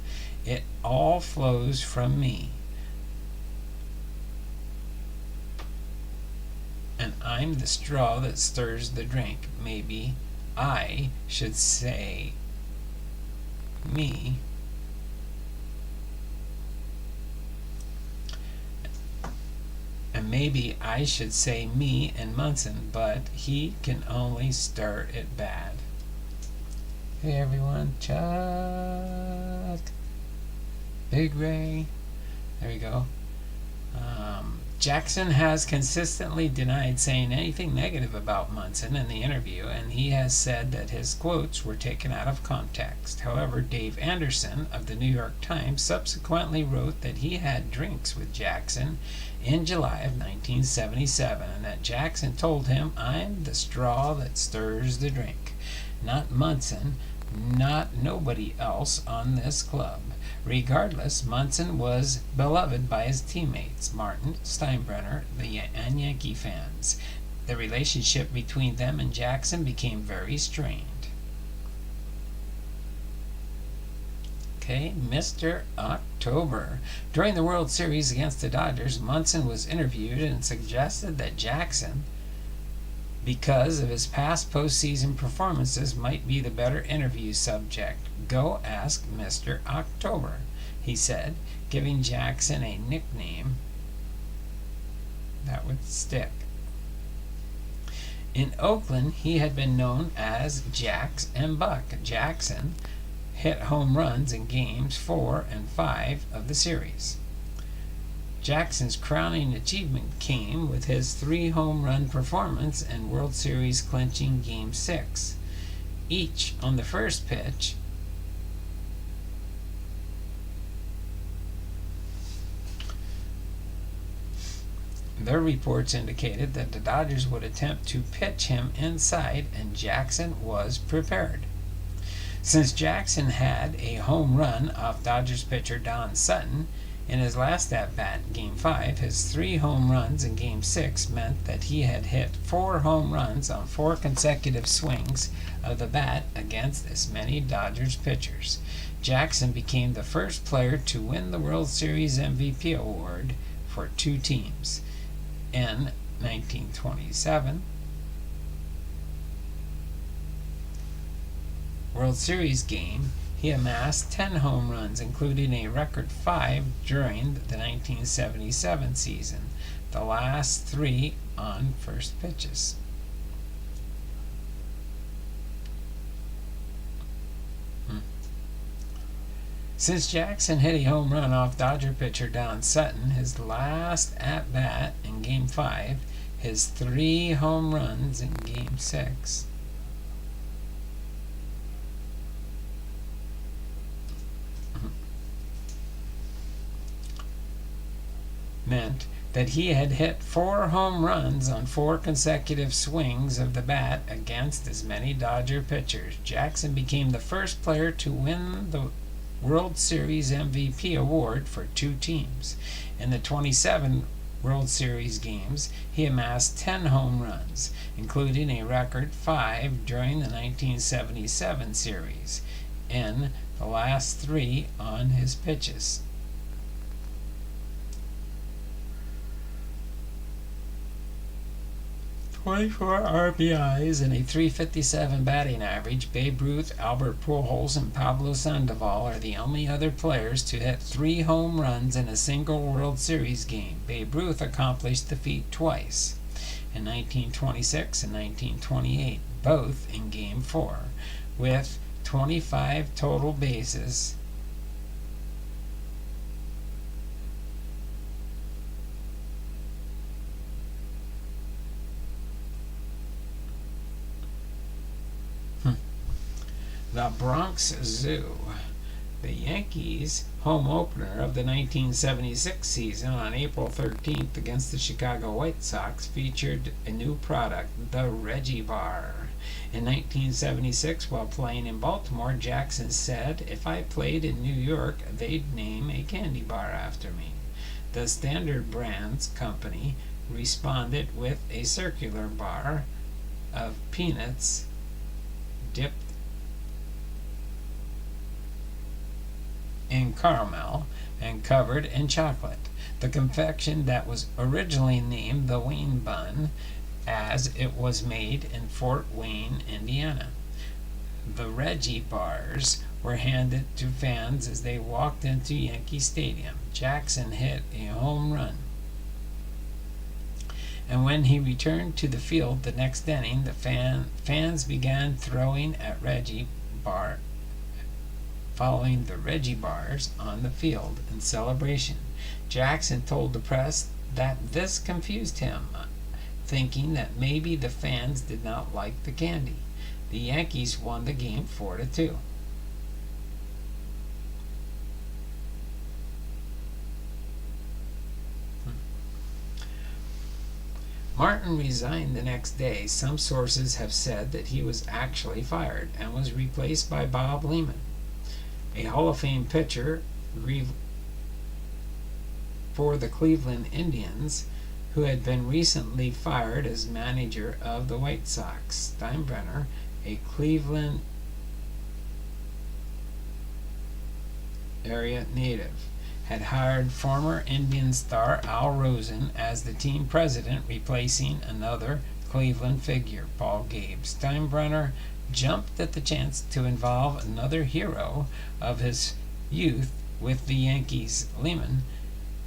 it all flows from me. And I'm the straw that stirs the drink. Maybe I should say me." And maybe I should say me and Munson, but he can only stir it bad. Hey everyone, Chuck, Big Ray, there we go. Jackson has consistently denied saying anything negative about Munson in the interview, and he has said that his quotes were taken out of context. However, Dave Anderson of the New York Times subsequently wrote that he had drinks with Jackson in July of 1977, and that Jackson told him, "I'm the straw that stirs the drink, not Munson, not nobody else on this club." Regardless, Munson was beloved by his teammates, Martin, Steinbrenner, and Yankee fans. The relationship between them and Jackson became very strained. Okay, Mr. October. During the World Series against the Dodgers, Munson was interviewed and suggested that Jackson, because of his past postseason performances, might be the better interview subject. "Go ask Mr. October," he said, giving Jackson a nickname that would stick. In Oakland, he had been known as Jax and Buck. Jackson hit home runs in games 4 and 5 of the series. Jackson's crowning achievement came with his 3 home run performance in World Series clinching Game 6, each on the first pitch. Their reports indicated that the Dodgers would attempt to pitch him inside, and Jackson was prepared. Since Jackson had a home run off Dodgers pitcher Don Sutton in his last at-bat in Game 5, his 3 home runs in Game 6 meant that he had hit 4 home runs on 4 consecutive swings of the bat against as many Dodgers pitchers. Jackson became the first player to win the World Series MVP award for 2 teams. In 1927 World Series game, he amassed 10 home runs, including a record 5 during the 1977 season, the last 3 on first pitches. Since Jackson hit a home run off Dodger pitcher Don Sutton, his last at-bat in Game 5, his 3 home runs in Game 6, meant that he had hit 4 home runs on 4 consecutive swings of the bat against as many Dodger pitchers. Jackson became the first player to win the World Series MVP award for 2 teams. In the 27 World Series games, he amassed 10 home runs, including a record 5 during the 1977 series, in the last 3 on his pitches. 24 RBIs and a .357 batting average, Babe Ruth, Albert Pujols, and Pablo Sandoval are the only other players to hit 3 home runs in a single World Series game. Babe Ruth accomplished the feat twice, in 1926 and 1928, both in Game 4, with 25 total bases. The Bronx Zoo. The Yankees' home opener of the 1976 season on April 13th against the Chicago White Sox featured a new product, the Reggie Bar. In 1976, while playing in Baltimore, Jackson said, "If I played in New York, they'd name a candy bar after me." The Standard Brands Company responded with a circular bar of peanuts dipped in caramel and covered in chocolate. The confection that was originally named the Wayne Bun, as it was made in Fort Wayne, Indiana. The Reggie bars were handed to fans as they walked into Yankee Stadium. Jackson hit a home run, and when he returned to the field the next inning, the fans began throwing at Reggie bar, following the Reggie bars on the field in celebration. Jackson told the press that this confused him, thinking that maybe the fans did not like the candy. The Yankees won the game 4-2. Martin resigned the next day. Some sources have said that he was actually fired and was replaced by Bob Lehman, a Hall of Fame pitcher for the Cleveland Indians, who had been recently fired as manager of the White Sox. Steinbrenner, a Cleveland area native, had hired former Indian star Al Rosen as the team president, replacing another Cleveland figure, Paul Gabe. Steinbrenner jumped at the chance to involve another hero of his youth with the Yankees. Lehman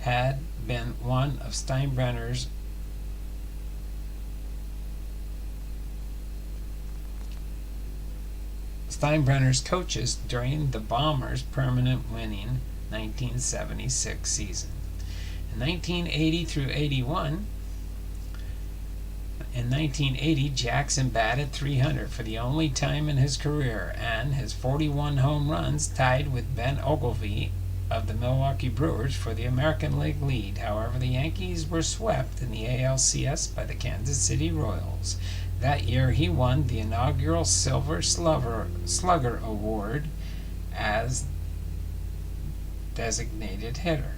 had been one of Steinbrenner's coaches during the Bombers' permanent winning 1976 season. In 1980 through 81, in 1980, Jackson batted .300 for the only time in his career, and his 41 home runs tied with Ben Ogilvy of the Milwaukee Brewers for the American League lead. However, the Yankees were swept in the ALCS by the Kansas City Royals. That year, he won the inaugural Silver Slugger Award as designated hitter.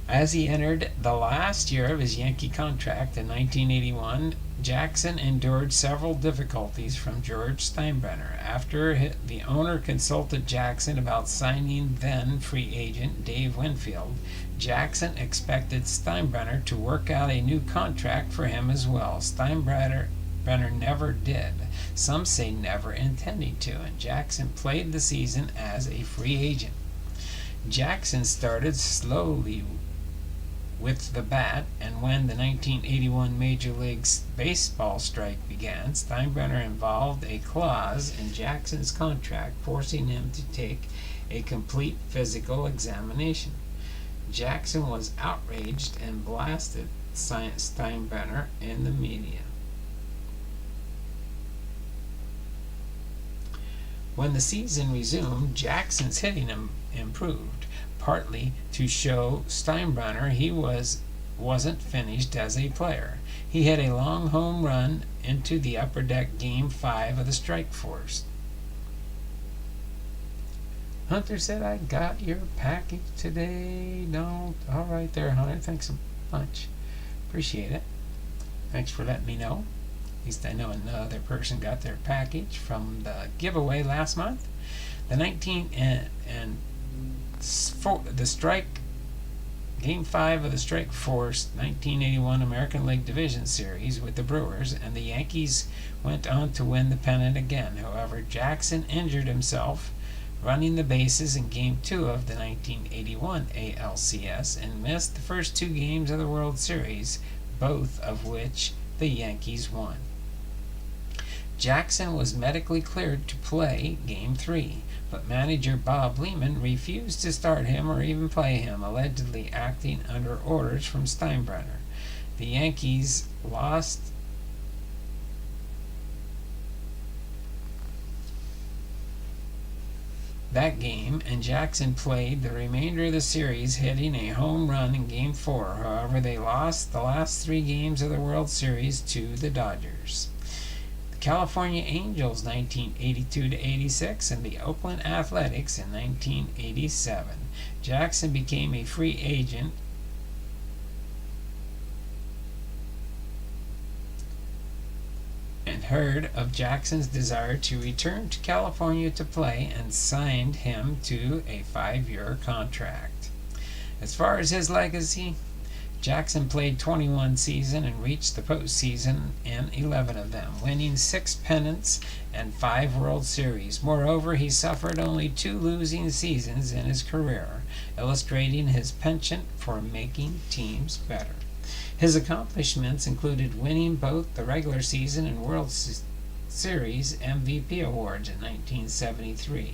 As he entered the last year of his Yankee contract in 1981, Jackson endured several difficulties from George Steinbrenner. After the owner consulted Jackson about signing then free agent Dave Winfield, Jackson expected Steinbrenner to work out a new contract for him as well. Steinbrenner never did. Some say never intending to, and Jackson played the season as a free agent. Jackson started slowly with the bat, and when the 1981 Major League Baseball strike began, Steinbrenner involved a clause in Jackson's contract forcing him to take a complete physical examination. Jackson was outraged and blasted Steinbrenner in the media. When the season resumed, Jackson's hitting improved, partly to show Steinbrenner he wasn't finished as a player. He hit a long home run into the upper deck Game 5 of the Strike Force. Hunter said, "I got your package today." No, all right there, Hunter. Thanks so much. Appreciate it. Thanks for letting me know. At least I know another person got their package from the giveaway last month. The the Strike Game 5 of the Strike Force 1981 American League Division Series with the Brewers, and the Yankees went on to win the pennant again. However, Jackson injured himself running the bases in Game 2 of the 1981 ALCS and missed the first 2 games of the World Series, both of which the Yankees won. Jackson was medically cleared to play Game 3, but manager Bob Lehman refused to start him or even play him, allegedly acting under orders from Steinbrenner. The Yankees lost that game, and Jackson played the remainder of the series, hitting a home run in Game 4. However, they lost the last 3 games of the World Series to the Dodgers. The California Angels 1982-86 and the Oakland Athletics in 1987. Jackson became a free agent and heard of Jackson's desire to return to California to play and signed him to a 5-year contract. As far as his legacy, Jackson played 21 seasons and reached the postseason in 11 of them, winning 6 pennants and 5 World Series. Moreover, he suffered only 2 losing seasons in his career, illustrating his penchant for making teams better. His accomplishments included winning both the regular season and World Series MVP awards in 1973,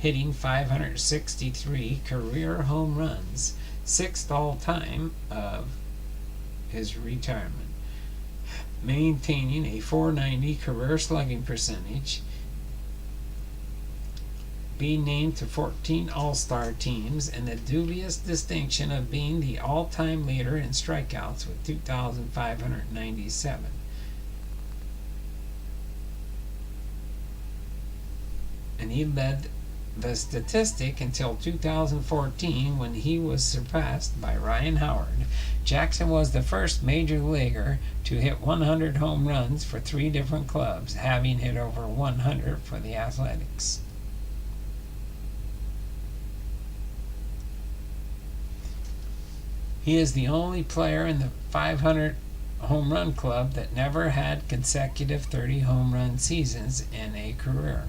hitting 563 career home runs, 6th all-time of his retirement, maintaining a .490 career slugging percentage, being named to 14 All-Star teams, and the dubious distinction of being the all-time leader in strikeouts with 2,597. And he led the statistic until 2014, when he was surpassed by Ryan Howard. Jackson was the first major leaguer to hit 100 home runs for 3 different clubs, having hit over 100 for the Athletics. He is the only player in the 500 home run club that never had consecutive 30 home run seasons in a career.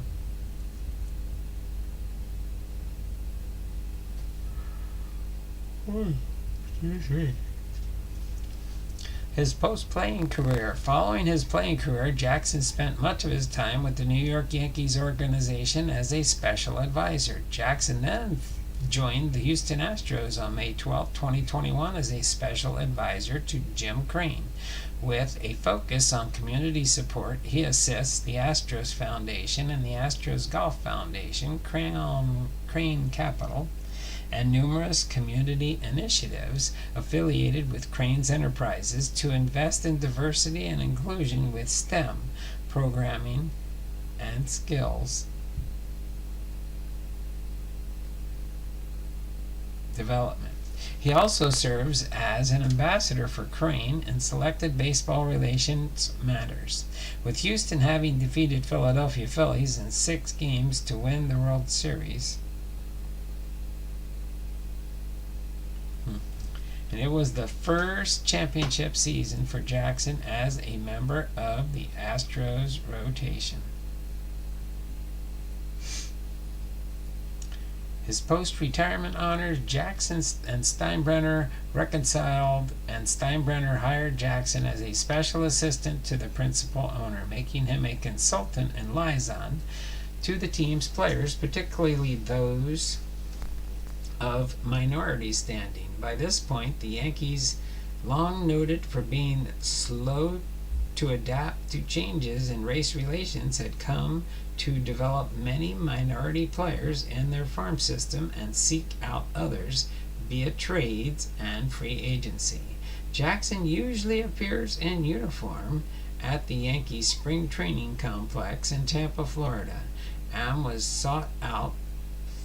Excuse me. His post-playing career. Following his playing career, Jackson spent much of his time with the New York Yankees organization as a special advisor. Jackson then joined the Houston Astros on May 12, 2021 as a special advisor to Jim Crane. With a focus on community support, he assists the Astros Foundation and the Astros Golf Foundation, Crane Capital, and numerous community initiatives affiliated with Crane's enterprises to invest in diversity and inclusion with STEM programming and skills development. He also serves as an ambassador for Crane in selected baseball relations matters, with Houston having defeated Philadelphia Phillies in 6 games to win the World Series. And it was the first championship season for Jackson as a member of the Astros rotation. His post-retirement honors, Jackson and Steinbrenner reconciled, and Steinbrenner hired Jackson as a special assistant to the principal owner, making him a consultant and liaison to the team's players, particularly those of minority standing. By this point, the Yankees, long noted for being slow to adapt to changes in race relations, had come to develop many minority players in their farm system and seek out others via trades and free agency. Jackson usually appears in uniform at the Yankee spring training complex in Tampa, Florida, and was sought out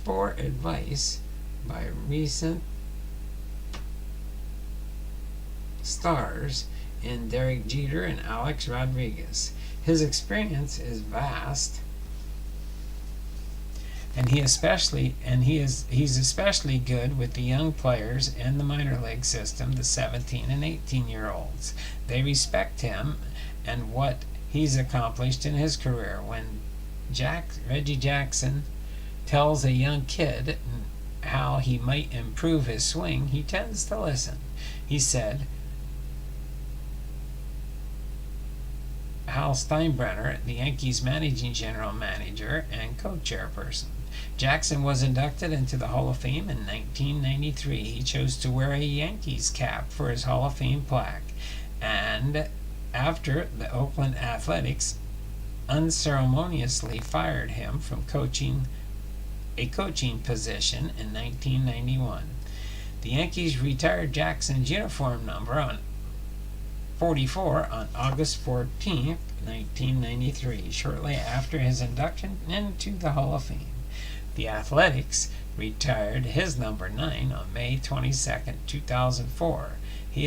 for advice by recent stars in Derek Jeter and Alex Rodriguez. His experience is vast, and he's especially good with the young players in the minor league system, the 17 and 18-year-olds. They respect him and what he's accomplished in his career. When Reggie Jackson tells a young kid how he might improve his swing, he tends to listen. He said, Hal Steinbrenner, the Yankees managing general manager and co-chairperson. Jackson was inducted into the Hall of Fame in 1993. He chose to wear a Yankees cap for his Hall of Fame plaque, and after the Oakland Athletics unceremoniously fired him from coaching a coaching position in 1991. The Yankees retired Jackson's uniform number on 44 on August 14, 1993, shortly after his induction into the Hall of Fame. The Athletics retired his number 9 on May 22, 2004. He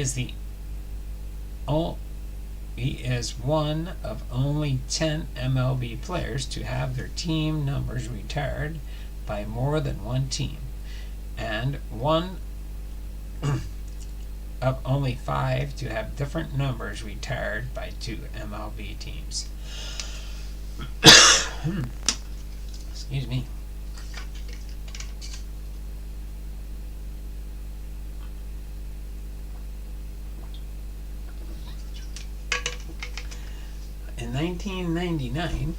is one of only 10 MLB players to have their team numbers retired by more than one team, and one of only 5 to have different numbers retired by 2 MLB teams. Excuse me. In 1999,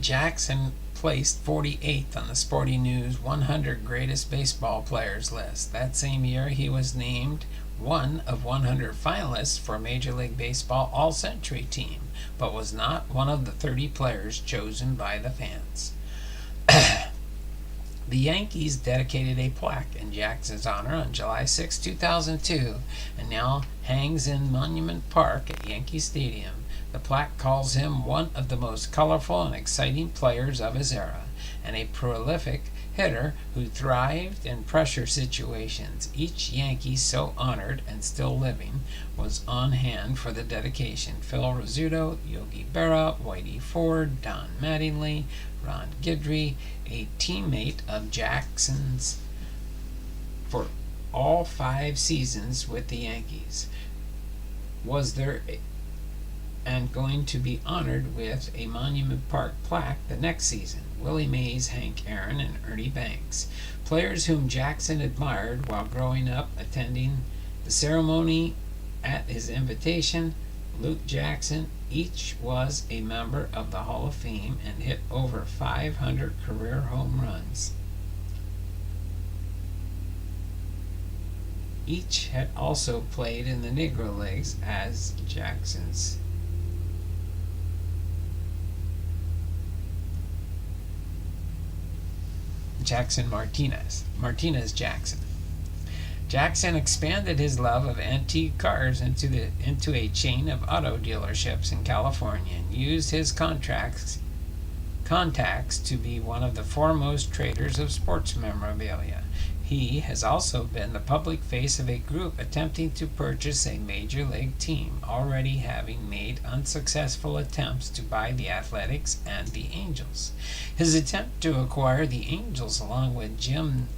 Jackson placed 48th on the Sporting News 100 Greatest Baseball Players list. That same year, he was named one of 100 finalists for Major League Baseball All-Century Team, but was not one of the 30 players chosen by the fans. The Yankees dedicated a plaque in Jackson's honor on July 6, 2002, and now hangs in Monument Park at Yankee Stadium. The plaque calls him one of the most colorful and exciting players of his era, and a prolific hitter who thrived in pressure situations. Each Yankee so honored and still living was on hand for the dedication. Phil Rizzuto, Yogi Berra, Whitey Ford, Don Mattingly, Ron Guidry, a teammate of Jackson's for all 5 seasons with the Yankees, was there and going to be honored with a Monument Park plaque the next season. Willie Mays, Hank Aaron, and Ernie Banks, players whom Jackson admired while growing up, attending the ceremony at his invitation. Luke Jackson, each was a member of the Hall of Fame and hit over 500 career home runs. Each had also played in the Negro Leagues as Jackson Martinez Jackson. Jackson expanded his love of antique cars into a chain of auto dealerships in California and used his contacts to be one of the foremost traders of sports memorabilia. He has also been the public face of a group attempting to purchase a major league team, already having made unsuccessful attempts to buy the Athletics and the Angels. His attempt to acquire the Angels, along with Jim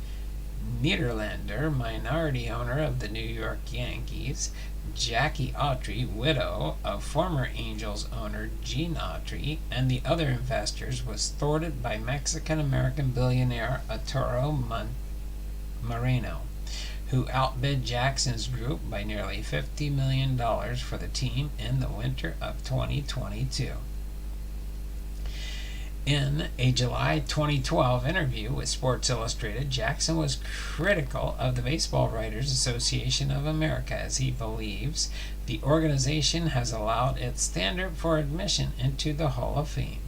Niederlander, minority owner of the New York Yankees, Jackie Autry, widow of former Angels owner Gene Autry, and the other investors, was thwarted by Mexican-American billionaire Arturo Moreno, who outbid Jackson's group by nearly $50 million for the team in the winter of 2022. In a July 2012 interview with Sports Illustrated, Jackson was critical of the Baseball Writers Association of America, as he believes the organization has allowed its standard for admission into the Hall of Fame.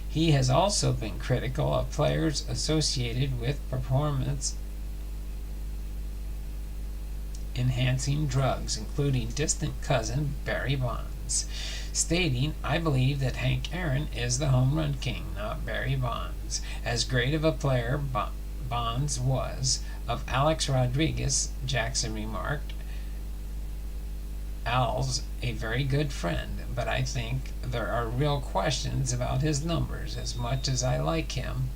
He has also been critical of players associated with performance enhancing drugs, including distant cousin Barry Bonds, stating, "I believe that Hank Aaron is the home run king, not Barry Bonds. As great of a player Bonds was, of Alex Rodriguez," Jackson remarked, "Al's a very good friend, but I think there are real questions about his numbers. As much as I like him,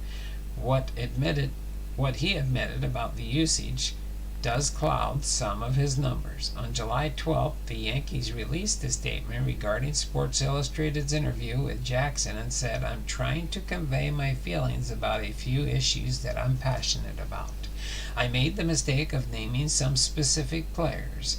what he admitted about the usage does cloud some of his numbers." On July 12th, the Yankees released a statement regarding Sports Illustrated's interview with Jackson and said, "I'm trying to convey my feelings about a few issues that I'm passionate about. I made the mistake of naming some specific players.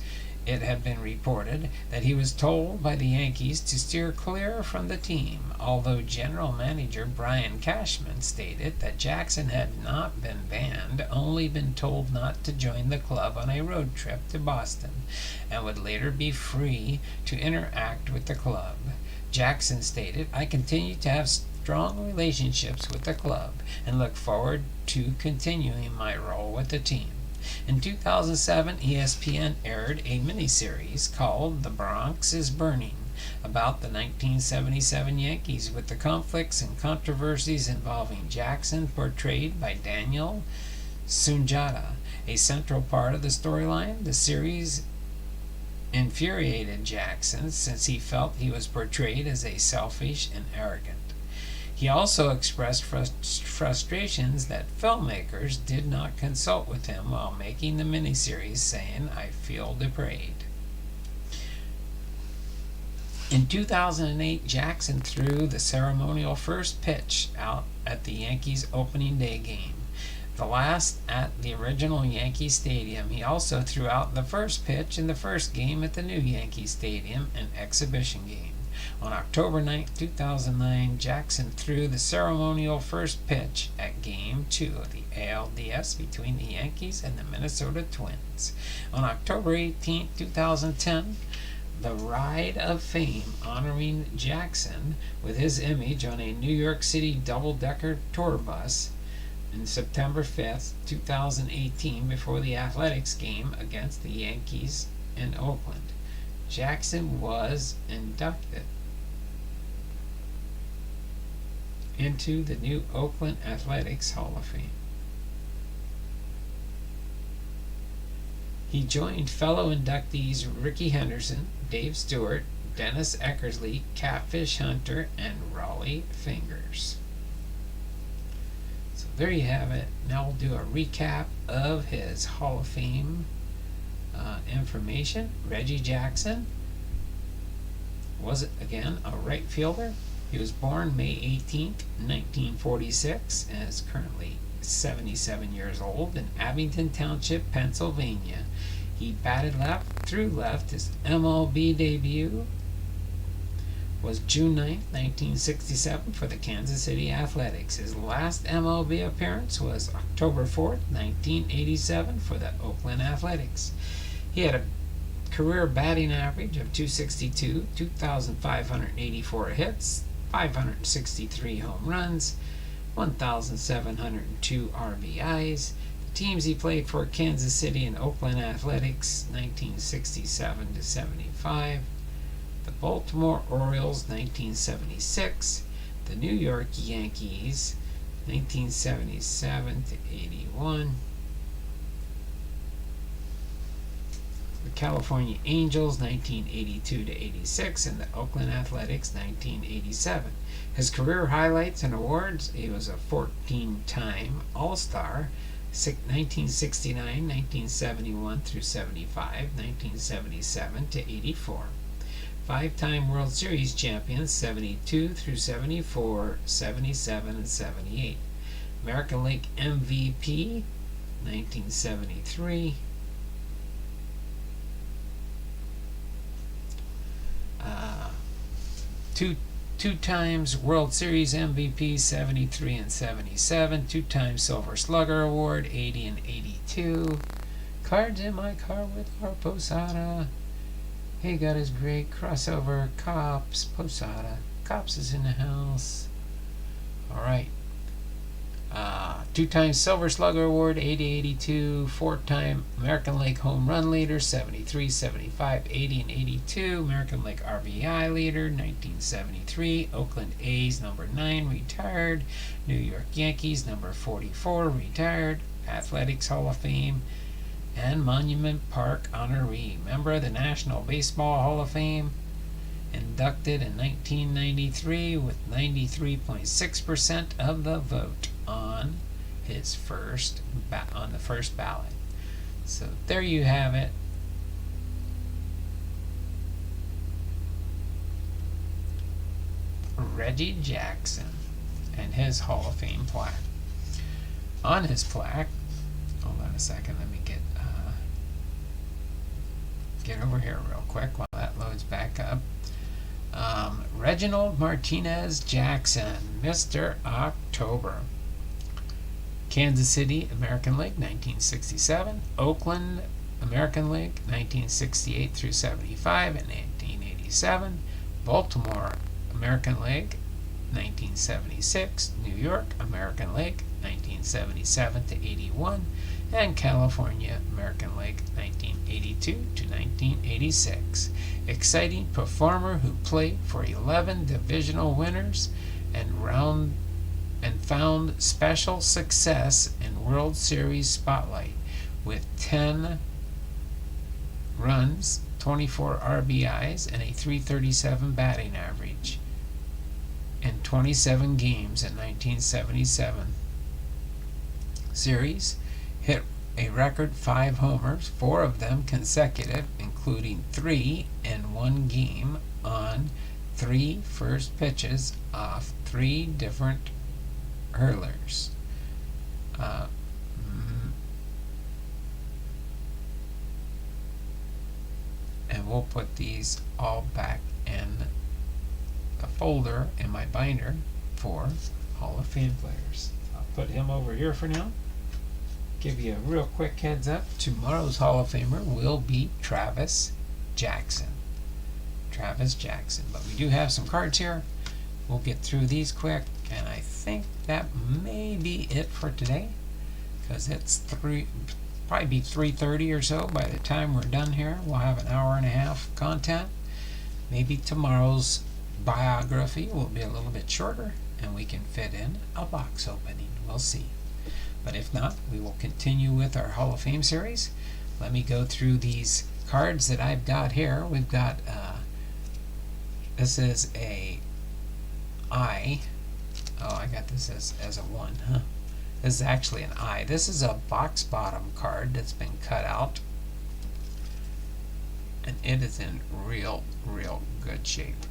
It had been reported that he was told by the Yankees to steer clear from the team, although General Manager Brian Cashman stated that Jackson had not been banned, only been told not to join the club on a road trip to Boston, and would later be free to interact with the club. Jackson stated, "I continue to have strong relationships with the club and look forward to continuing my role with the team. In 2007, ESPN aired a miniseries called The Bronx is Burning about the 1977 Yankees, with the conflicts and controversies involving Jackson, portrayed by Daniel Sunjata, a central part of the storyline. The series infuriated Jackson since he felt he was portrayed as a selfish and arrogant. He also expressed frustrations that filmmakers did not consult with him while making the miniseries, saying, "I feel depraved." In 2008, Jackson threw the ceremonial first pitch out at the Yankees' opening day game, the last at the original Yankee Stadium. He also threw out the first pitch in the first game at the new Yankee Stadium, an exhibition game. On October 9, 2009, Jackson threw the ceremonial first pitch at Game 2 of the ALDS between the Yankees and the Minnesota Twins. On October 18, 2010, the Ride of Fame honoring Jackson with his image on a New York City double-decker tour bus. On September 5th, 2018, before the Athletics game against the Yankees in Oakland, Jackson was inducted into the new Oakland Athletics Hall of Fame. He joined fellow inductees Rickey Henderson, Dave Stewart, Dennis Eckersley, Catfish Hunter, and Raleigh Fingers. So there you have it. Now we'll do a recap of his Hall of Fame information. Reggie Jackson was, again, a right fielder. He was born May 18th, 1946, and is currently 77 years old in Abington Township, Pennsylvania. He batted left, threw left. His MLB debut was June 9th, 1967 for the Kansas City Athletics. His last MLB appearance was October 4th, 1987 for the Oakland Athletics. He had a career batting average of .262, 2,584 hits, 563 home runs, 1,702 RBIs. The teams he played for: Kansas City and Oakland Athletics, 1967 to 75. The Baltimore Orioles, 1976. The New York Yankees, 1977 to 81. The California Angels, 1982 to 86, and the Oakland Athletics, 1987. His career highlights and awards: he was a 14-time All-Star, 1969, 1971 through 75, 1977 to 84. 5-time World Series champions, 72 through 74, 77 and 78. American League MVP, 1973. Two times World Series MVP, 73 and 77. 2-time Silver Slugger Award, 80 and 82. Cards in my car with our Posada. He got his great crossover. Cops, Posada. Cops is in the house. Alright. 2-time Silver Slugger Award, 80, 82. 4-time American League Home Run Leader, 73, 75, 80, and 82. American League RBI Leader, 1973. Oakland A's number 9, retired. New York Yankees number 44, retired. Athletics Hall of Fame and Monument Park honoree. Member of the National Baseball Hall of Fame. Inducted in 1993 with 93.6% of the vote on his on the first ballot. So there you have it. Reggie Jackson and his Hall of Fame plaque. On his plaque, hold on a second, let me get over here real quick while that loads back up. Reginald Martinez Jackson, Mr. October. Kansas City American League, 1967. Oakland American League, 1968 through 75 and 1987. Baltimore American League, 1976, New York, American League, 1977 to 81, and California, American League, 1982 to 1986. Exciting performer who played for 11 divisional winners and found special success in World Series spotlight with 10 runs, 24 RBIs, and a .337 batting average in 27 games in 1977 series. Hit a record 5 homers, 4 of them consecutive, including 3 in one game on 3 first pitches off 3 different hurlers. And we'll put these all back in a folder in my binder for Hall of Fame players. I'll put him over here for now. Give you a real quick heads up. Tomorrow's Hall of Famer will be Travis Jackson. Travis Jackson. But we do have some cards here. We'll get through these quick, and I think that may be it for today, because it's probably be 3:30 or so by the time we're done here. We'll have an hour and a half content. Maybe tomorrow's biography will be a little bit shorter, and we can fit in a box opening. We'll see. But if not, we will continue with our Hall of Fame series. Let me go through these cards that I've got here. We've got this is a I. Oh, I got this as a 1, huh? This is actually an I. This is a box bottom card that's been cut out, and it is in real good shape.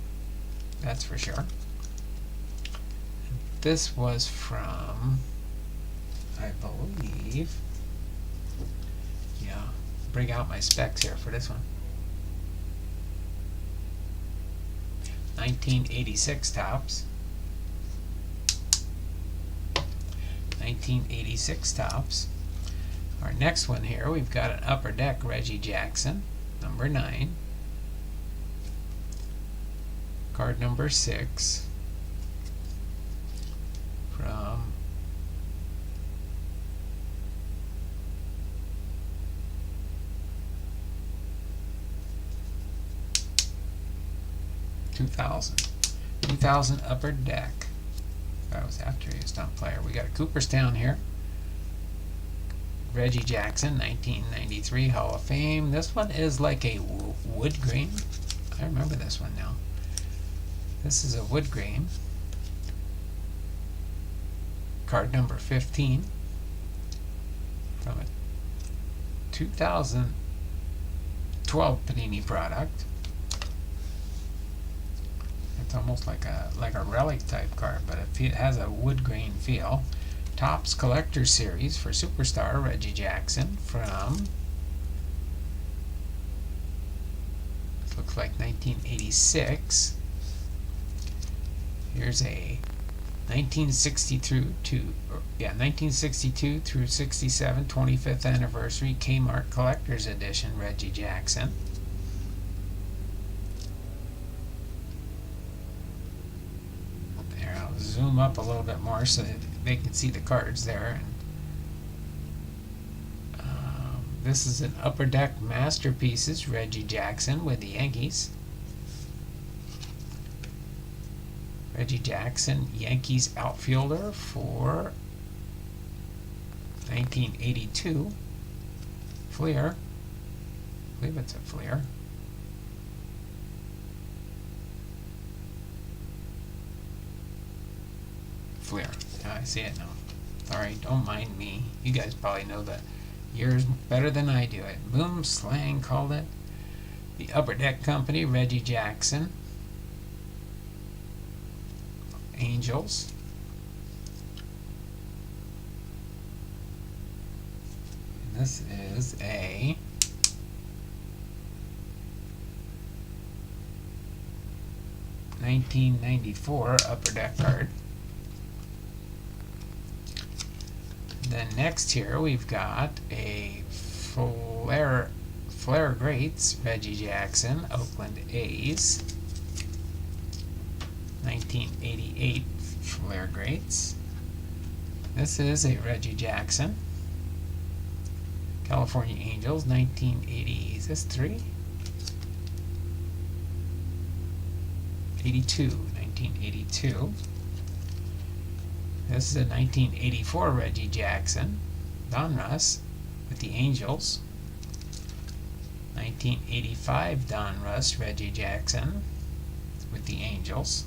That's for sure. This was from, I believe, yeah, bring out my specs here for this one. 1986 tops. 1986 tops. Our next one here, we've got an Upper Deck Reggie Jackson, number 9. Card number 6 from $2,000 Upper Deck. That was after he was done player. We got a Cooperstown here. Reggie Jackson, 1993 Hall of Fame. This one is like a wood grain. I remember this one now. This is a wood grain. Card number 15 from a 2012 Panini product. It's almost like a relic type card, but it has a wood grain feel. Topps Collector Series for Superstar Reggie Jackson from, it looks like 1986. Here's a 1962 through 67 25th anniversary Kmart Collector's Edition Reggie Jackson. Zoom up a little bit more so that they can see the cards there. This is an Upper Deck Masterpieces Reggie Jackson with the Yankees. Reggie Jackson, Yankees outfielder for 1982. Fleer. I believe it's a Fleer. Fleer. I see it now. Sorry, don't mind me. You guys probably know the years better than I do it. Boom Slang called it. The Upper Deck Company, Reggie Jackson. Angels. And this is a '94 Upper Deck card. Then next here we've got a Flair Greats Reggie Jackson, Oakland A's, 1988 Flair Greats. This is a Reggie Jackson. California Angels, 1980. Is this 3? 1982. This is a 1984 Reggie Jackson. Donruss with the Angels. 1985 Donruss Reggie Jackson with the Angels.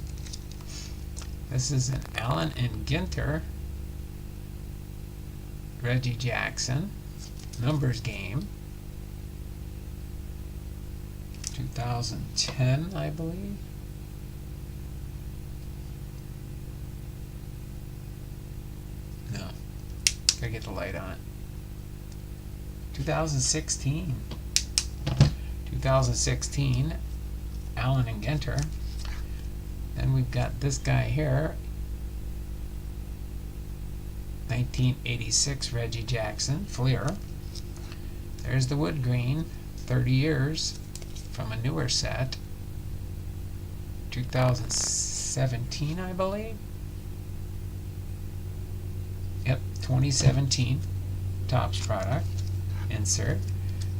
This is an Allen and Ginter Reggie Jackson numbers game. 2010, I believe. No. Gotta get the light on it. 2016. 2016, Allen and Ginter. Then we've got this guy here. 1986 Reggie Jackson, Fleer. There's the wood green, 30 years from a newer set. 2017, I believe. Yep, 2017 Topps product. Insert.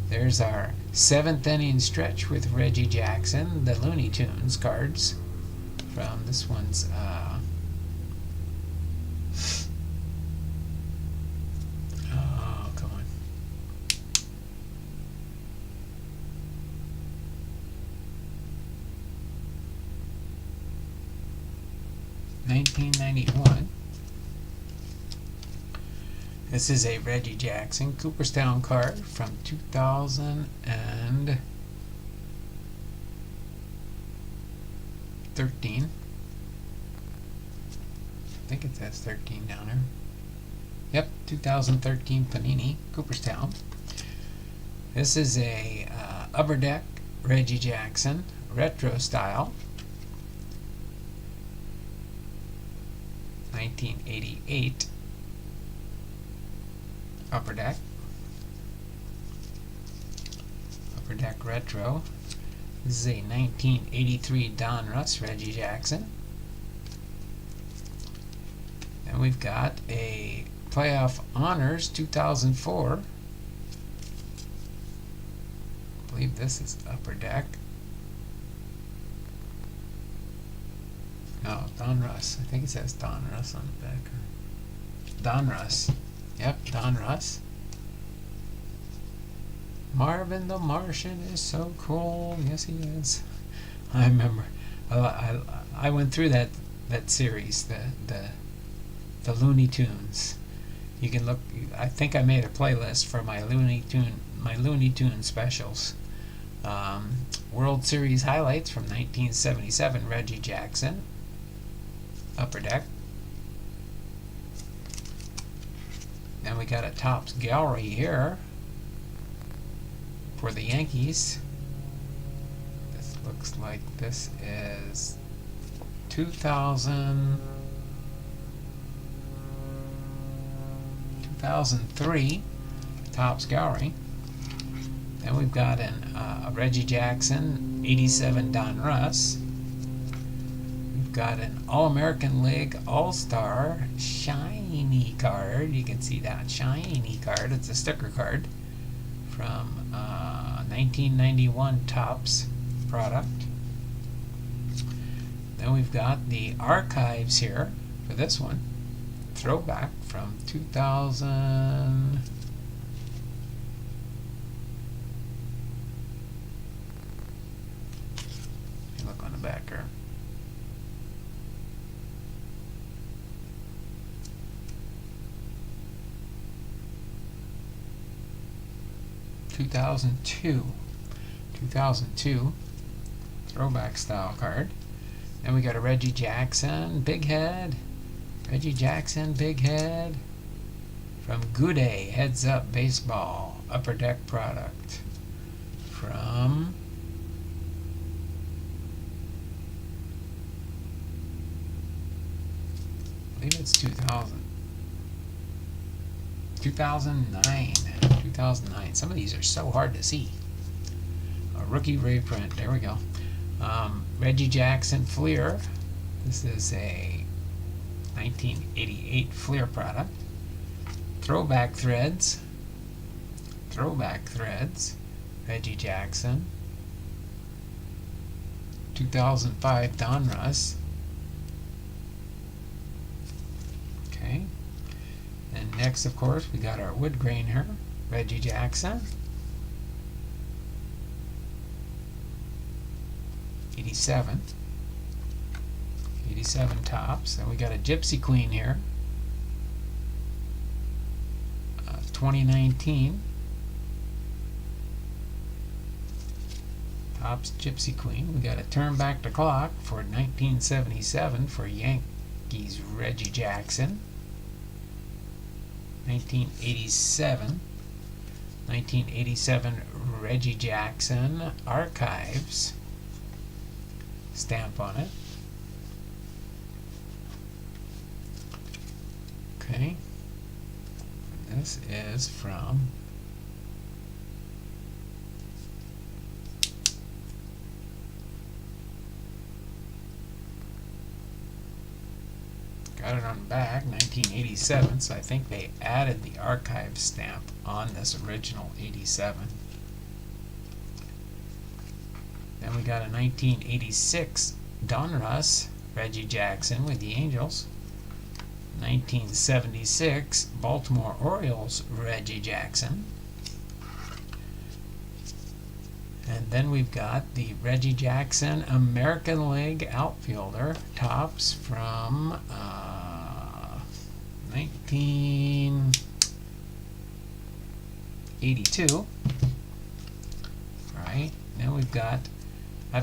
There's our 7th inning stretch with Reggie Jackson, the Looney Tunes cards from this one's oh, come on. $1991. This is a Reggie Jackson Cooperstown card from 2013. I think it says 13 down there. Yep, 2013 Panini Cooperstown. This is a Upper Deck Reggie Jackson retro style. 1988 Upper Deck retro. This is a 1983 Donruss Reggie Jackson. And we've got a Playoff Honors 2004. I believe this is Upper Deck. No, Donruss. I think it says Donruss on the back. Donruss. Yep, Donruss. Marvin the Martian is so cool. Yes, he is. I remember. I went through that series, the Looney Tunes. You can look. I think I made a playlist for my Looney Tune specials. World Series highlights from 1977 Reggie Jackson. Upper Deck. Then we got a Topps gallery here for the Yankees. This looks like this is 2003 Topps gallery. Then we've got a Reggie Jackson 87 Donruss. We've got an All-American League All-Star shiny card. You can see that shiny card. It's a sticker card from 1991 Topps product. Then we've got the archives here for this one. Throwback from 2000. Look on the back here. (2002) throwback style card. Then we got a Reggie Jackson big head. Reggie Jackson big head from Good Day Heads Up Baseball Upper Deck product from I believe it's 2009. Some of these are so hard to see. A rookie reprint. There we go. Reggie Jackson Fleer This is a 1988 Fleer product. Throwback threads, Reggie Jackson. 2005 Donruss. Okay. And next, of course, we got our wood grain here, Reggie Jackson. 87 tops. And we got a Gypsy Queen here, 2019 tops Gypsy Queen. We got a Turn Back the Clock for 1977 for Yankees Reggie Jackson. 1987 Reggie Jackson Archives stamp on it. Okay, this is from got it on the back, 1987, so I think they added the archive stamp on this original 87. Then we got a 1986 Donruss Reggie Jackson with the Angels. 1976 Baltimore Orioles Reggie Jackson. And then we've got the Reggie Jackson American League outfielder tops from 1982. Right. Now I've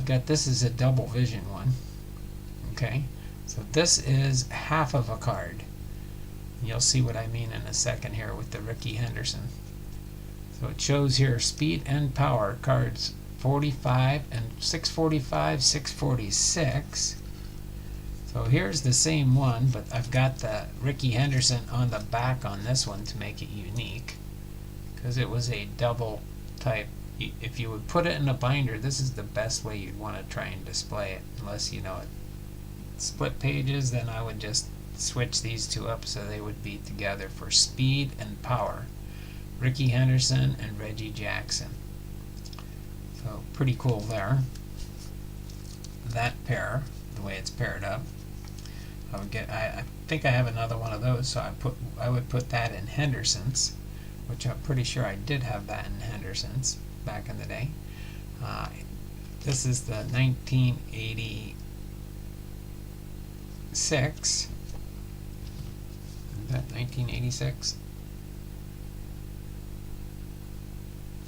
got this is a double vision one. Okay. So this is half of a card. You'll see what I mean in a second here with the Ricky Henderson. So it shows here speed and power cards 45 and 645, 646. So here's the same one, but I've got the Ricky Henderson on the back on this one to make it unique, because it was a double type. If you would put it in a binder, this is the best way you'd want to try and display it, unless you know it split pages. Then I would just switch these two up so they would be together for speed and power. Ricky Henderson and Reggie Jackson. So pretty cool there. That pair, the way it's paired up, I think I have another one of those, so I would put that in Henderson's, which I'm pretty sure I did have that in Henderson's back in the day. This is the 1986. Is that 1986?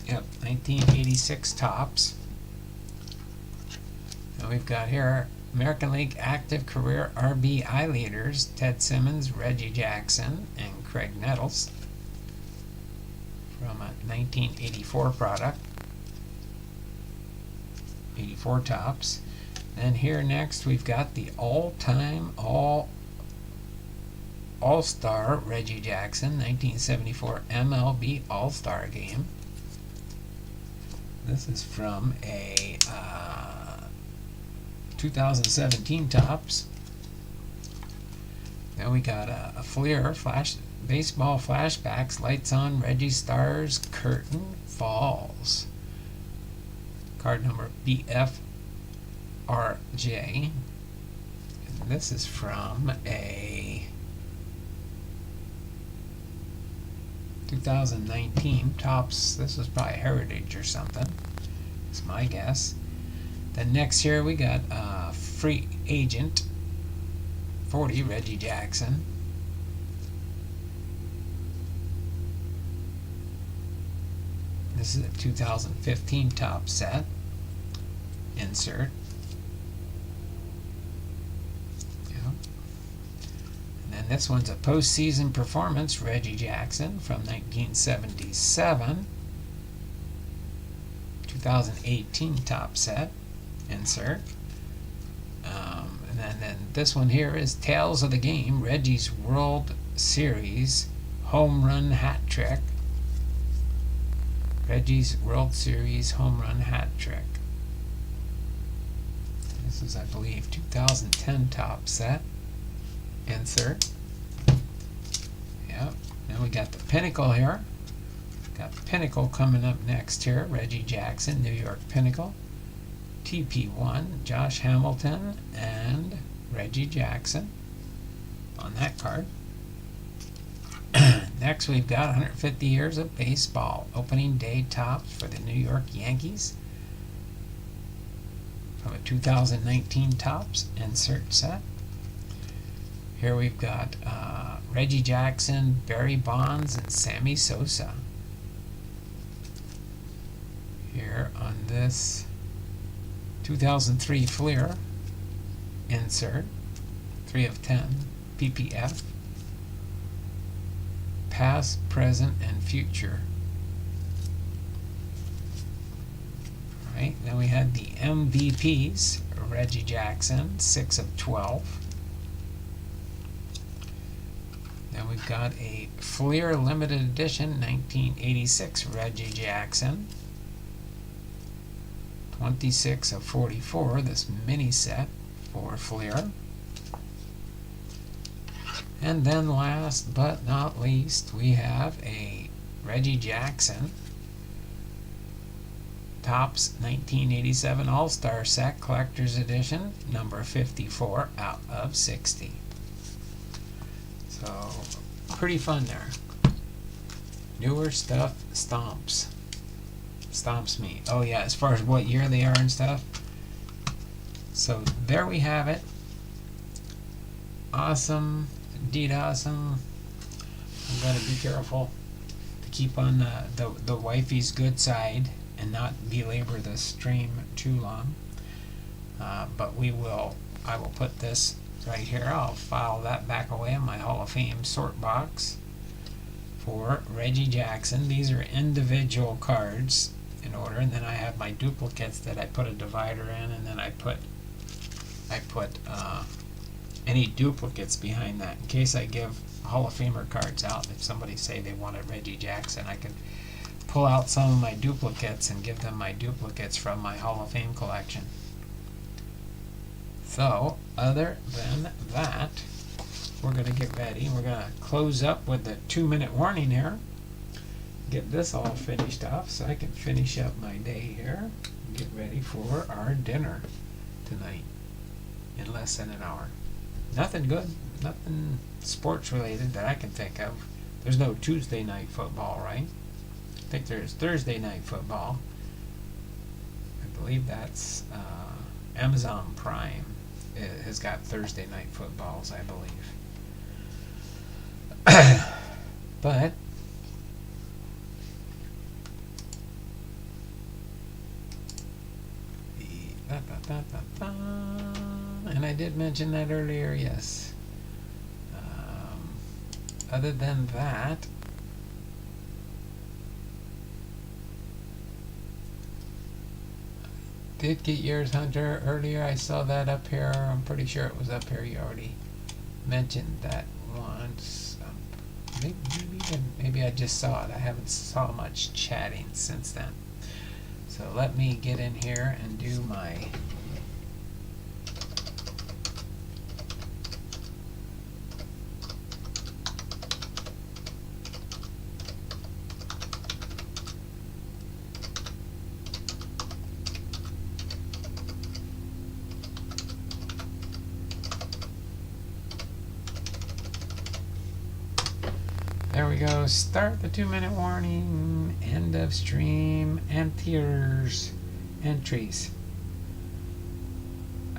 Yep, 1986 tops. And we've got here American League active career RBI leaders Ted Simmons, Reggie Jackson, and Craig Nettles from a 1984 product. 84 tops. And here next we've got the all-time All-Star Reggie Jackson, 1974 MLB All-Star Game. This is from a 2017 tops. Then we got a Fleer baseball flashbacks, lights on, Reggie Stars, curtain falls. Card number BFRJ. And this is from a 2019 tops. This was probably Heritage or something. That's my guess. Then next here we got Free Agent 40 Reggie Jackson. This is a 2015 top set. Insert. And then this one's a postseason performance, Reggie Jackson from 1977. 2018 top set. Insert. And then this one here is Tales of the Game, Reggie's World Series Home Run Hat Trick. Reggie's World Series Home Run Hat Trick. This This is, I believe, 2010 top set. Insert. Yep. Then we got the Pinnacle here. Got Pinnacle coming up next here. Reggie Jackson, New York Pinnacle. TP1, Josh Hamilton and Reggie Jackson on that card. Next we've got 150 years of baseball. Opening day tops for the New York Yankees. From a 2019 tops insert set. Here we've got Reggie Jackson, Barry Bonds, and Sammy Sosa. Here on this 2003 Fleer insert, 3 of 10, PPF. Past, present, and future. Alright, then we had the MVPs, Reggie Jackson, 6 of 12. Then we've got a Fleer Limited Edition, 1986, Reggie Jackson, 26 of 44, this mini set for Fleer. And then last but not least, we have a Reggie Jackson Topps 1987 All-Star Set Collector's Edition, number 54 out of 60. So, pretty fun there. Newer stuff stomps. Stomps me. Oh yeah, as far as what year they are and stuff. So, there we have it. Awesome. Indeed awesome. I've got to be careful to keep on the wifey's good side and not belabor the stream too long. But I will put this right here. I'll file that back away in my Hall of Fame sort box for Reggie Jackson. These are individual cards in order, and then I have my duplicates that I put a divider in, and then I put any duplicates behind that in case I give Hall of Famer cards out. If somebody say they wanted Reggie Jackson, I can pull out some of my duplicates and give them my duplicates from my Hall of Fame collection. So, other than that, we're going to get ready. We're going to close up with the 2-minute warning here. Get this all finished off so I can finish up my day here. Get ready for our dinner tonight in less than an hour. Nothing good, nothing sports related that I can think of. There's no Tuesday night football, right? I think there's Thursday night football. I believe that's Amazon Prime. It has got Thursday night footballs, I believe. But and I did mention that earlier, yes. Other than that, did get yours, Hunter, earlier. I saw that up here. I'm pretty sure it was up here. You already mentioned that once. Maybe I just saw it. I haven't saw much chatting since then. So let me get in here and do my There we go. Start the 2-minute warning. End of stream. Enters. Entries.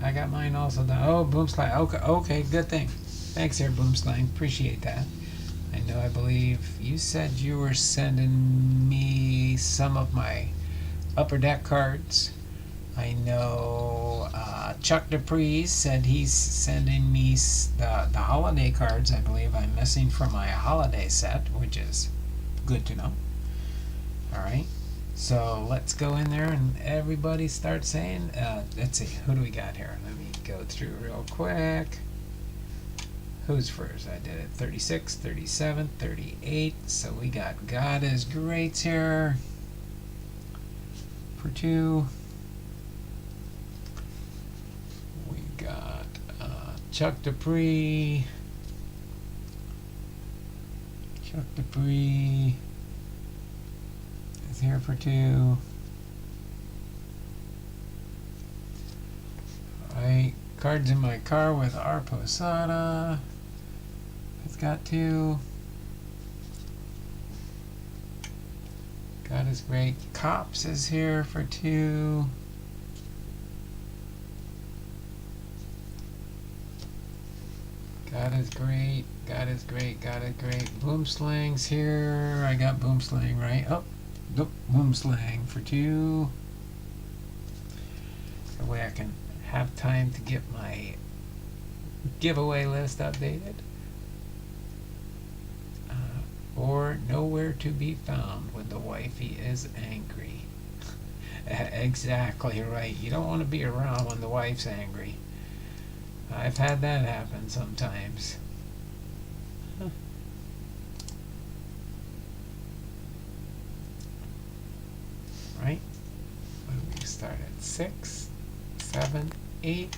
I got mine also done. Oh, Boomslide. Okay, good thing. Thanks there, Boomslide. Appreciate that. I believe you said you were sending me some of my Upper Deck cards. I know Chuck Dupree said he's sending me the holiday cards. I believe I'm missing from my holiday set, which is good to know. Alright, so let's go in there and everybody start saying, let's see, who do we got here? Let me go through real quick. Who's first? I did it 36, 37, 38. So we got God is Great here for 2. Chuck Dupree. Chuck Dupree is here for 2. Alright, Cards in My Car with R. Posada. It's got 2. God is Great. Cops is here for 2. God is Great. God is Great. God is Great. Boomslang's here. I got Boomslang right. Oh, nope. Boomslang for 2. That way I can have time to get my giveaway list updated. Or Nowhere to Be Found when the wifey is angry. Exactly right. You don't want to be around when the wife's angry. I've had that happen sometimes. Right? When we start at 6, 7, 8.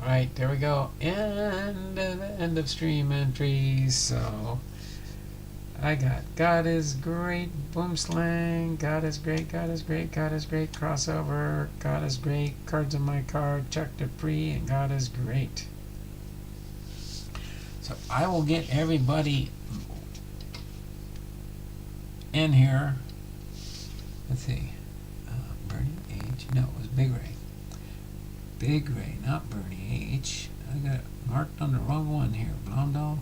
Alright, there we go. And end of stream entries. So I got God is Great, Boomslang, God is Great, God is Great, God is Great, Crossover, God is Great, Cards in My Car, Chuck Dupree, and God is Great. So I will get everybody in here. Let's see. Bernie H. No, it was Big Ray. Big Ray, not Bernie H. I got it marked on the wrong one here. Blondell.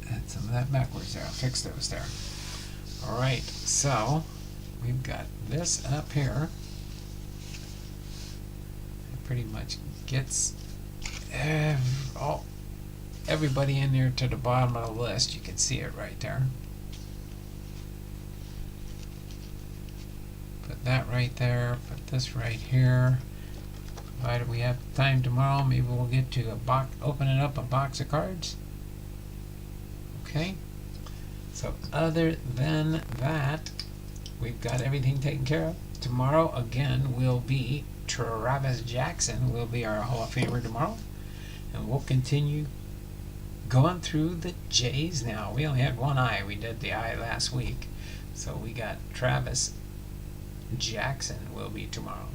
Had some of that backwards there. I'll fix those there. Alright, so we've got this up here. It pretty much gets everybody in there to the bottom of the list. You can see it right there. Put that right there. Put this right here. Provided we have time tomorrow, maybe we'll get to opening up a box of cards. Okay. So other than that, we've got everything taken care of. Tomorrow again will be Travis Jackson will be our Hall of Famer tomorrow, and we'll continue going through the J's now. We only had one I. We did the I last week, so we got Travis Jackson will be tomorrow.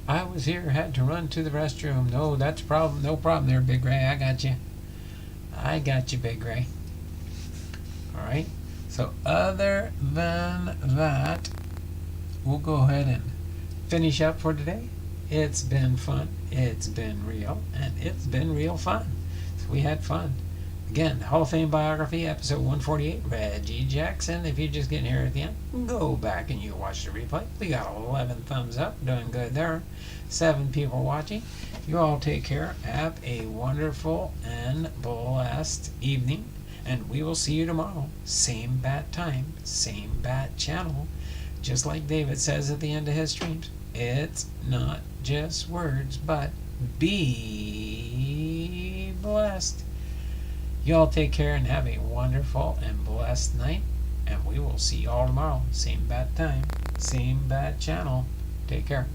I was here, had to run to the restroom. No, that's problem. No problem there, Big Ray. I got you. I got you, Big Ray. All right. So other than that, we'll go ahead and finish up for today. It's been fun. It's been real, and it's been real fun. So we had fun. Again, Hall of Fame Biography, episode 148, Reggie Jackson. If you're just getting here at the end, go back and you watch the replay. We got 11 thumbs up. Doing good there. 7 people watching. You all take care. Have a wonderful and blessed evening. And we will see you tomorrow. Same bat time, same bat channel. Just like David says at the end of his streams, it's not just words, but be blessed. You all take care and have a wonderful and blessed night. And we will see you all tomorrow. Same bat time, same bat channel. Take care.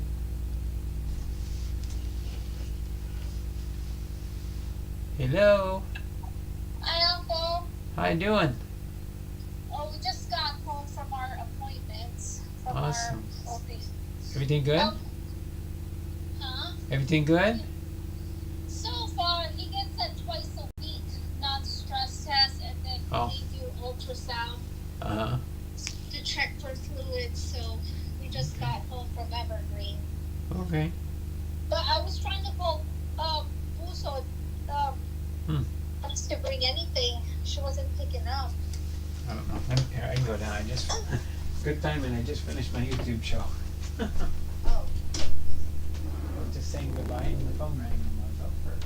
Hello. Hi, Uncle. How you doing? Oh, we just got home from our appointments. From Awesome. Our office. Everything good? Huh? Everything good? So far, he gets it twice a week, not stress test, and then they do ultrasound to check for fluids. So we just got home from Evergreen. Okay. But I was trying to call Buso to bring anything. She wasn't picking up. I don't know. Here, I can go down. Good timing. I just finished my YouTube show. Oh. I was just saying goodbye and the phone rang. I'm like, oh, perfect.